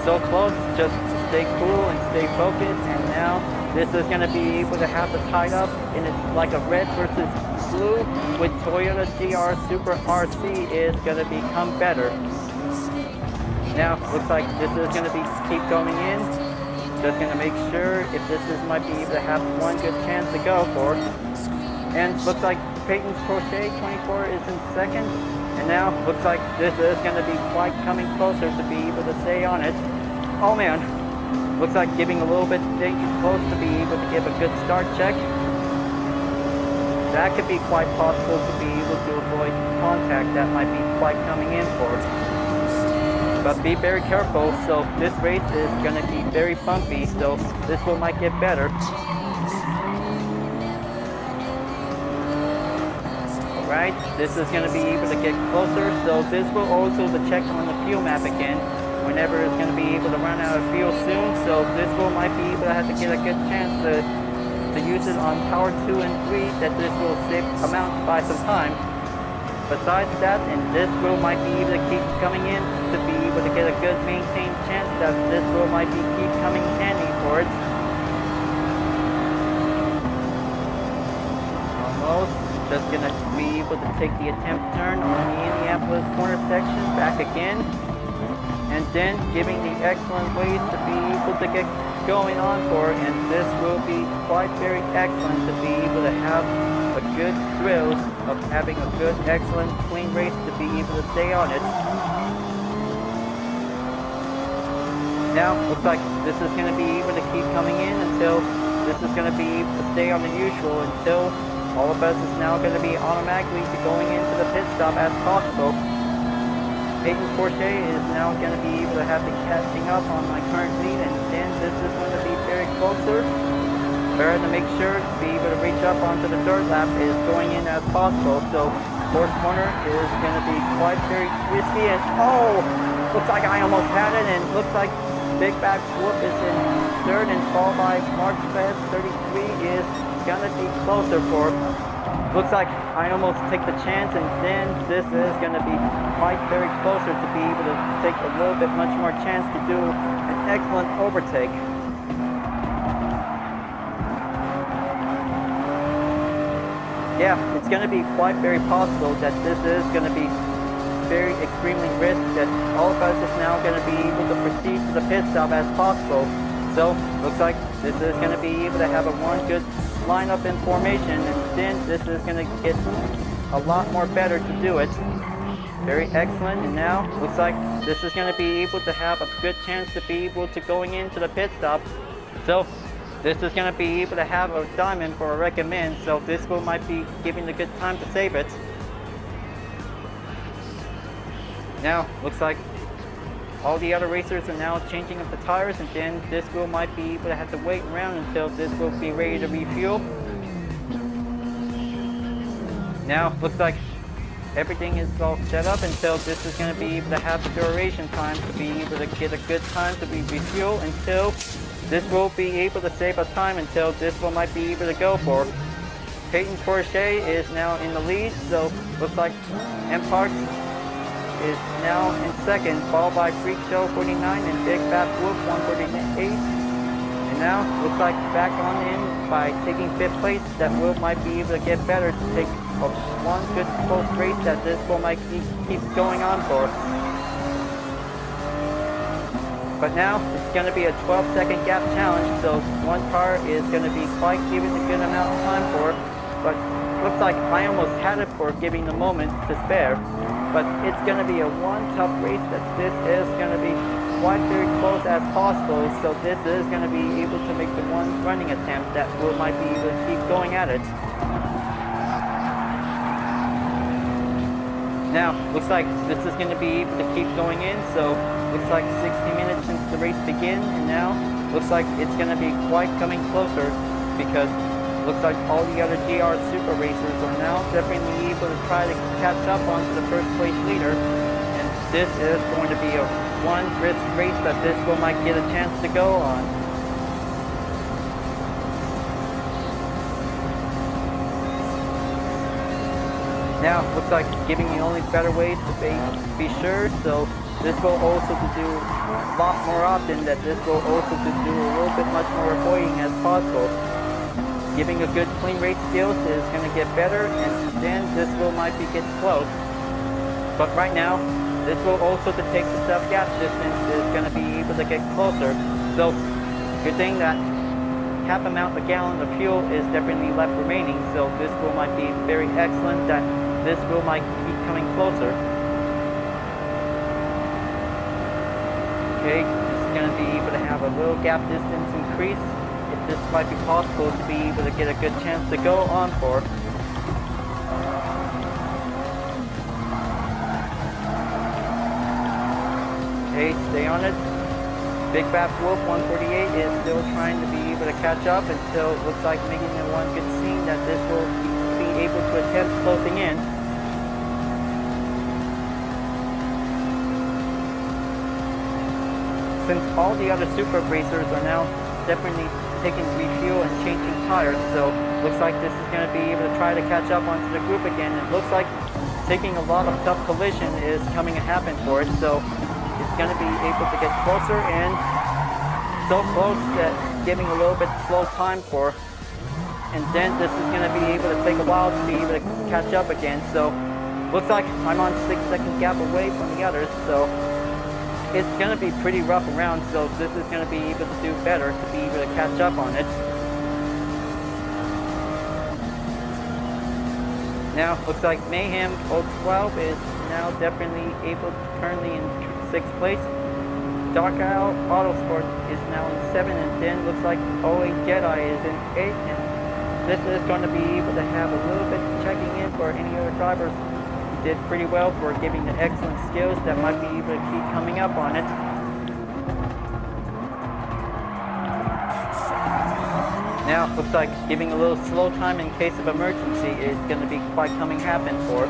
So close, just stay cool and stay focused, and now this is going to be able to have it tied up, and it's like a red versus blue with Toyota GR Supra RC is going to become better. Now looks like this is going to be keep going in. Just going to make sure if this is might be able to have one good chance to go for. And looks like Peyton's Crochet 24 is in second. And now looks like this is going to be quite coming closer to be able to stay on it. Oh man, looks like giving a little bit close to be able to give a good start check. That could be quite possible to be able to avoid contact that might be quite coming in for. But be very careful, so this race is going to be very bumpy, so this will might get better. Alright, this is going to be able to get closer, so this will also check on the fuel map again whenever it's going to be able to run out of fuel soon, so this will might be able to have to get a good chance to use it on power 2 and 3, that this will save amount by some time. Besides that, and this will might be able to keep coming in to be able to get a good maintained chance that this will might be keep coming handy for it. almost just gonna be able to take the attempt turn on the Indianapolis corner section back again, and then giving the excellent ways to be able to get going on for, and this will be quite very excellent to be able to have a good thrill of having a good, excellent, clean race to be able to stay on it. Now, looks like this is going to be able to keep coming in until this is going to be able to stay on the usual until all of us is now going to be automatically going into the pit stop as possible. Hyperion-Blue-GT is now going to be able to have the catching up on my current lead, and then this is going to be very closer. Better to make sure to be able to reach up onto the third lap is going in as possible. So fourth corner is going to be quite very risky, and oh, looks like I almost had it, and looks like Big Back Whoop is in third, and followed by Mark Fez 33 is going to be closer for. Looks like I almost take the chance, and then this is going to be quite very closer to be able to take a little bit much more chance to do an excellent overtake. Yeah, it's going to be quite very possible that this is going to be very extremely risky, that all of us is now going to be able to proceed to the pit stop as possible. So, looks like this is going to be able to have a one good lineup in formation, and then this is going to get a lot more better to do it. Very excellent, and now looks like this is going to be able to have a good chance to be able to going into the pit stop. So, this is going to be able to have a diamond for a recommend, so this will might be giving a good time to save it. Now, looks like all the other racers are now changing up the tires, and then this will might be able to have to wait around until this will be ready to refuel. Now, looks like everything is all set up until this is going to be able to have the duration time to be able to get a good time to be refuel until this will be able to save us time until this will might be able to go for. Hyperion-Blue-GT is now in the lead, so looks like M-Parks is now in second, followed by Freak Show 49 and Big Fat Whoop 148. And now looks like back on in by taking fifth place, that Will might be able to get better to take one good close race that this will might keep going on for. But now it's going to be a 12-second gap challenge, so one car is going to be quite giving a good amount of time for. But looks like I almost had it for giving the moment to spare. But it's going to be a one tough race that this is going to be quite very close as possible, so this is going to be able to make the one running attempt that will might be able to keep going at it. Now, looks like this is going to be able to keep going in, so looks like 60 minutes since the race began, and now looks like it's going to be quite coming closer, because looks like all the other GR Supra racers are now definitely able to try to catch up onto the first place leader, and this is going to be a one risk race that this will might get a chance to go on. Now, looks like giving the only better ways to be sure, so this will also to do a lot more often, that this will also to do a little bit much more avoiding as possible. Giving a good clean race skills is going to get better, and then this will might be get close. But right now, this will also to take the self-gap distance is going to be able to get closer. So, good thing that half amount a gallon of fuel is definitely left remaining, so this will might be very excellent that this will might keep coming closer. Okay, this is going to be able to have a little gap distance increase. This might be possible to be able to get a good chance to go on for. Okay, stay on it. Big Fat Wolf 148 is still trying to be able to catch up until it looks like making the one good scene that this will be able to attempt closing in. Since all the other Supra racers are now definitely taking refuel and changing tires, so looks like this is going to be able to try to catch up onto the group again. It looks like taking a lot of tough collision is coming to happen for it, so it's going to be able to get closer, and so close that giving a little bit slow time for. and then this is going to be able to take a while to be able to catch up again. So looks like I'm on 6-second gap away from the others, so it's going to be pretty rough around, so this is going to be able to do better to be able to catch up on it. Now, looks like Mayhem 012 is now definitely currently in 6th place. Dark Isle Autosport is now in 7th, and then looks like 08 Jedi is in 8th, and this is going to be able to have a little bit checking in for any other drivers. Did pretty well for giving the excellent skills that might be able to keep coming up on it. Now, looks like giving a little slow time in case of emergency is going to be quite happen for.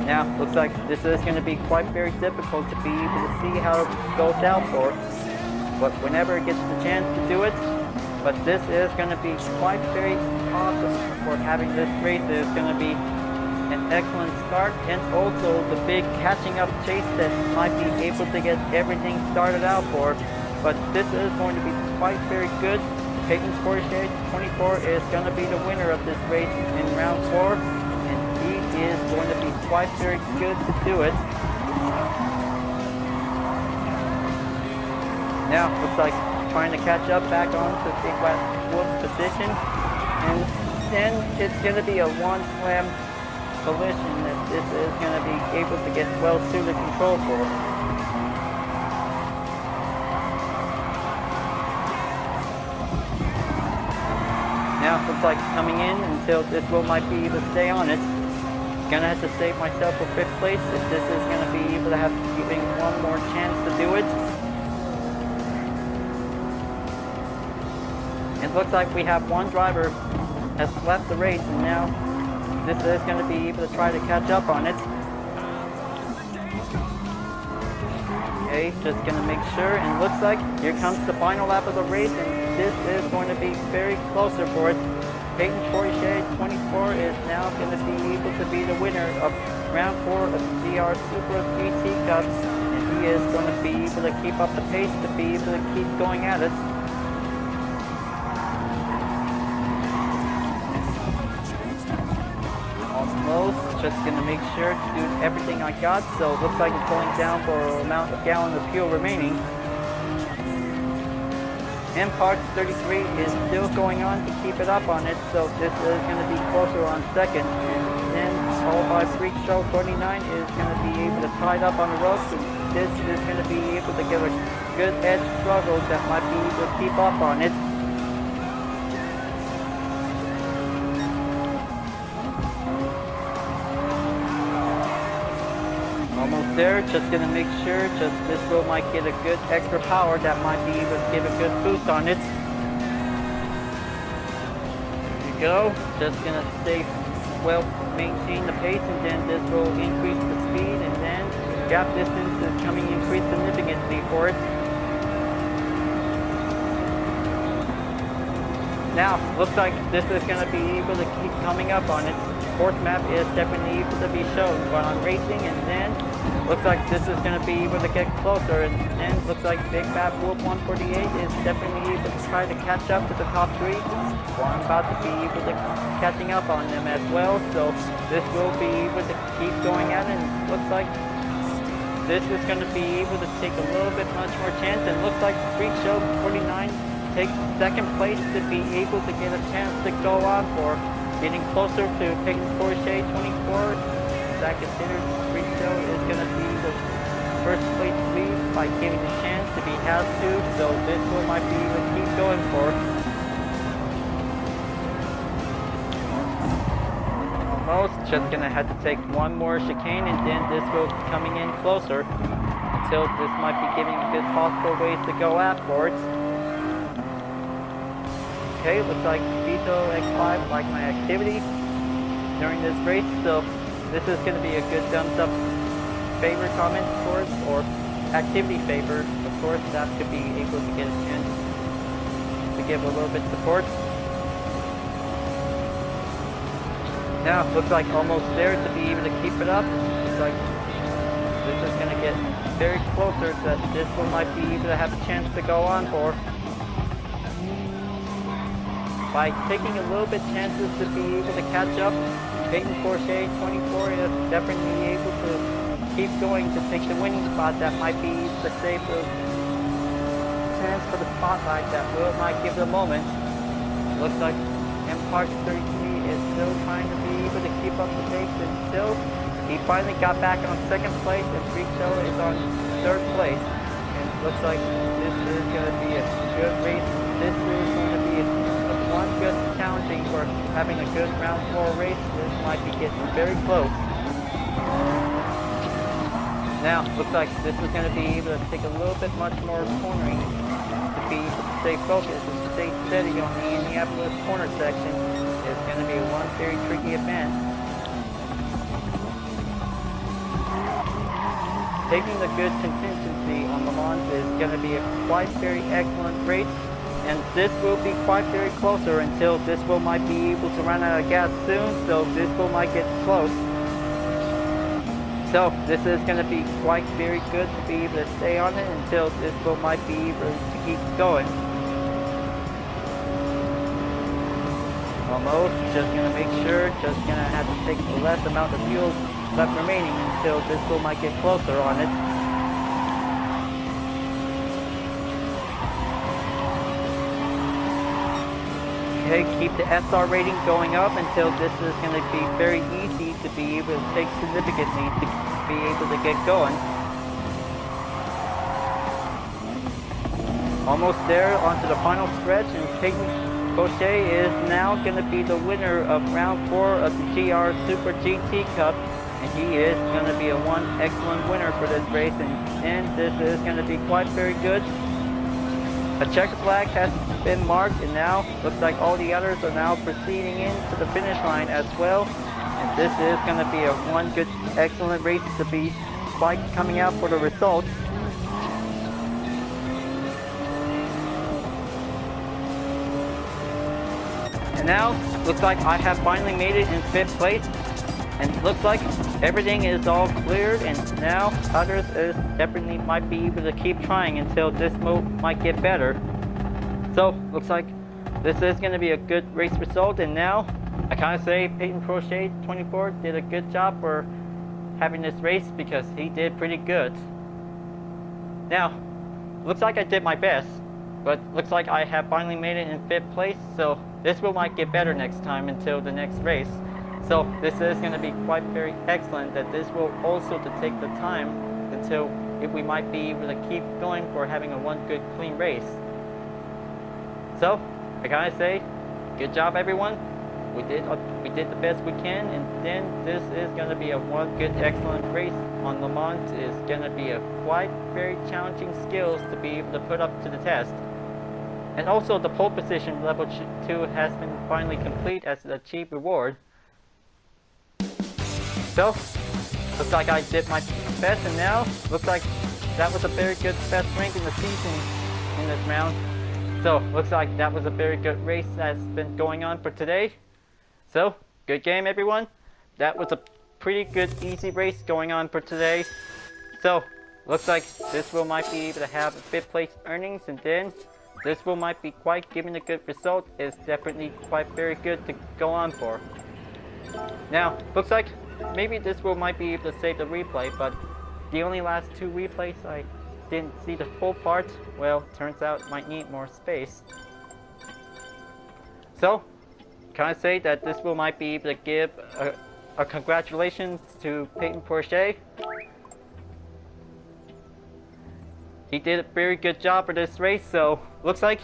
Now, looks like this is going to be quite very difficult to be able to see how it goes out for, but whenever it gets the chance to do it. But this is going to be quite very awesome for having this race. Is going to be an excellent start, and also the big catching up chase that might be able to get everything started out for. But this is going to be quite very good. Peyton Porsche 24 is going to be the winner of this race in round 4, and he is going to be quite very good to do it. Now looks like trying to catch up back on to the Wolf's position, and then it's going to be a one slam collision that this is going to be able to get well suited control for. Now looks like coming in until this might be able to stay on it. Gonna have to save myself for 5th place if this is gonna be able to have giving one more chance to do it. It looks like we have one driver has left the race, and now this is going to be able to try to catch up on it. Okay, just going to make sure, and looks like here comes the final lap of the race, and this is going to be very closer for it. Peyton Porsche 24 is now going to be able to be the winner of round 4 of the GR Supra GT Cup, and he is going to be able to keep up the pace to be able to keep going at it. Almost, just going to make sure to do everything I got, so it looks like it's going down for an amount of gallons of fuel remaining. And Park 33 is still going on to keep it up on it, so this is going to be closer on 2nd. And then followed by Freak Show 49 is going to be able to tie it up on the ropes, and this is going to be able to give a good edge struggle that might be able to keep up on it. Almost there, just going to make sure this wheel might get a good extra power that might be able to give a good boost on it. There you go, just going to stay well, maintain the pace, and then this will increase the speed, and then gap distance is coming increased significantly for it. Now, looks like this is going to be able to keep coming up on it. Fourth map is definitely able to be shown while I'm racing, and then looks like this is going to be able to get closer, and then looks like Big Bad Wolf 148 is definitely able to try to catch up to the top 3. Well, I'm about to be able to catching up on them as well, so this will be able to keep going at it, and looks like this is going to be able to take a little bit much more chance, and looks like Freak Show 49 takes 2nd place to be able to get a chance to go on for getting closer to Peyton Porsche 24. That considered Freak Show is going to be the 1st place lead by giving the chance to be has to, so this one might be able to keep going for. Almost, just going to have to take one more chicane, and then this will be coming in closer until this might be giving a good possible ways to go at for it. Okay, looks like Vito X5 liked my activity during this race, so this is going to be a good thumbs up favor comment, of course, or activity favor, of course, that could be able to get a chance to give a little bit of support. Now, looks like almost there to be able to keep it up. Looks like this is going to get very closer that this one might be able to have a chance to go on for. by taking a little bit chances to be able to catch up. Hyperion-Blue-GT 24 is definitely able to keep going to take the winning spot. That might be the safer chance for the spotlight that might give the moment. Looks like Empire 33 is still trying to be able to keep up the pace, and still he finally got back on second place, and Rico is on third place. And looks like this is going to be a good race. This is going to be one good challenging for having a good round 4 race. This might be getting very close. Now, looks like this is going to be able to take a little bit much more cornering to stay focused and stay steady on the Indianapolis corner section. It's going to be one very tricky event. Taking the good contingency on Le Mans is going to be a quite very excellent race. And this will be quite very closer until this will might be able to run out of gas soon, so this will might get close. So this is going to be quite very good to be able to stay on it until this will might be able to keep going. Almost, just going to make sure, just going to have to take the less amount of fuel left remaining until this will might get closer on it. Okay, keep the SR rating going up until this is going to be very easy to be able to take significantly to be able to get going. Almost there onto the final stretch, and Hyperion-Blue-GT is now going to be the winner of round 4 of the GR Super GT Cup, and he is going to be one excellent winner for this race, and this is going to be quite very good. A checker flag has been marked, and now looks like all the others are now proceeding into the finish line as well. And this is going to be one good, excellent race to be coming out for the results. And now looks like I have finally made it in 5th place. And it looks like everything is all cleared, and now others is definitely might be able to keep trying until this mode might get better. So looks like this is going to be a good race result, and now I kind of say Hyperion-Blue-GT 24 did a good job for having this race because he did pretty good. Now, looks like I did my best, but looks like I have finally made it in 5th place, so this will might get better next time until the next race. So this is going to be quite very excellent that this will also to take the time until if we might be able to keep going for having a one good clean race. So I gotta say, good job everyone. We did the best we can, and then this is going to be a one good excellent race on Le Mans. Is going to be a quite very challenging skills to be able to put up to the test. And also the pole position level 2 has been finally complete as an achieved reward. So, looks like I did my best, and now looks like that was a very good best rank in the season in this round. So, looks like that was a very good race that's been going on for today. So, good game everyone. That was a pretty good easy race going on for today. So, looks like this will might be able to have a 5th place earnings, and then this will might be quite giving a good result. Is definitely quite very good to go on for. Now, looks like maybe this will might be able to save the replay, but the only last 2 replays I didn't see the full part. Well, turns out might need more space. So, can I say that this will might be able to give a congratulations to Hyperion-Blue-GT. He did a very good job for this race, so looks like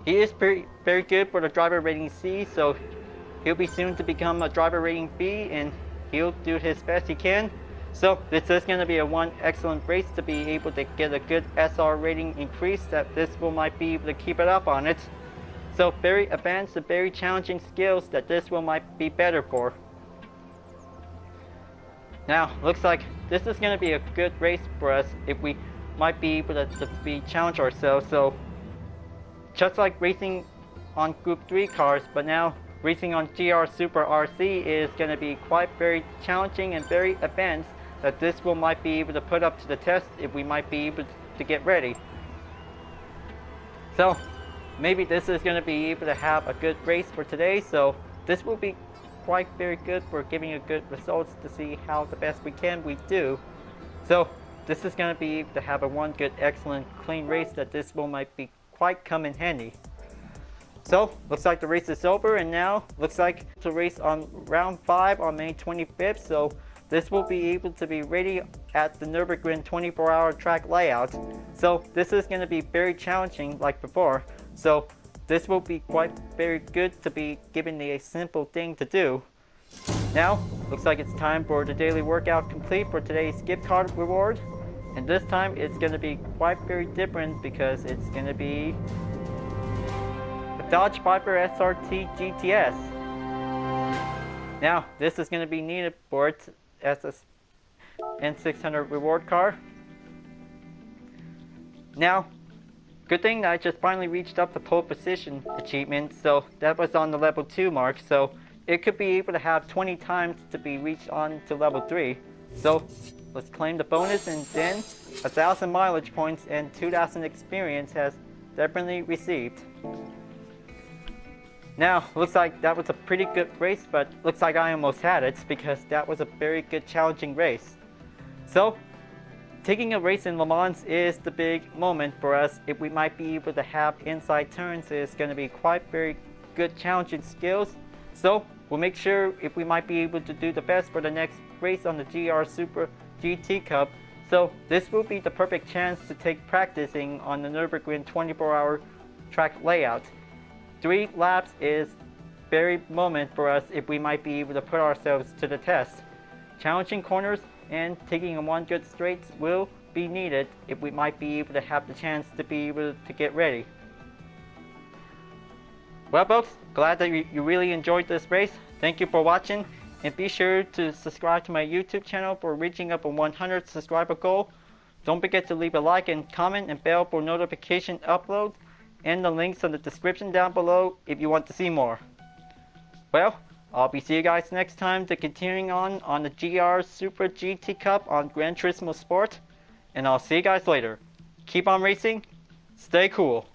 he is very good for the driver rating C, so he'll be soon to become a driver rating B, and he'll do his best he can. So this is going to be a one excellent race to be able to get a good SR rating increase, that this will might be able to keep it up on it. So very advanced and very challenging skills that this will might be better for. Now looks like this is going to be a good race for us if we might be able to challenge ourselves. So just like racing on Group 3 cars, but now racing on GR Super RC is going to be quite very challenging and very advanced, that this will might be able to put up to the test if we might be able to get ready. So maybe this is going to be able to have a good race for today. So this will be quite very good for giving a good results to see how the best we do. So this is going to be able to have a one good, excellent, clean race that this will might be quite come in handy. So looks like the race is over, and now looks like to race on round 5 on May 25th. So this will be able to be ready at the Nürburgring 24-hour track layout. So this is going to be very challenging like before. So this will be quite very good to be given a simple thing to do. Now looks like it's time for the daily workout complete for today's gift card reward. And this time it's going to be quite very different because it's going to be Dodge Viper SRT GTS. Now, this is going to be needed for it as a N600 reward car. Now, good thing that I just finally reached up the pole position achievement, so that was on the level 2 mark, so it could be able to have 20 times to be reached on to level 3. So, let's claim the bonus, and then 1,000 mileage points and 2,000 experience has definitely received. Now, looks like that was a pretty good race, but looks like I almost had it because that was a very good challenging race. So, taking a race in Le Mans is the big moment for us. If we might be able to have inside turns, it's going to be quite very good challenging skills. So, we'll make sure if we might be able to do the best for the next race on the GR Supra GT Cup. So, this will be the perfect chance to take practicing on the Nürburgring 24-hour track layout. 3 laps is very moment for us if we might be able to put ourselves to the test. Challenging corners and taking a one good straight will be needed if we might be able to have the chance to be able to get ready. Well folks, glad that you really enjoyed this race. Thank you for watching, and be sure to subscribe to my YouTube channel for reaching up a 100 subscriber goal. Don't forget to leave a like and comment and bell for notification upload, and the links in the description down below if you want to see more. Well, I'll be seeing you guys next time to continuing on the GR Supra GT Cup on GranTurismo Sport, and I'll see you guys later. Keep on racing, stay cool.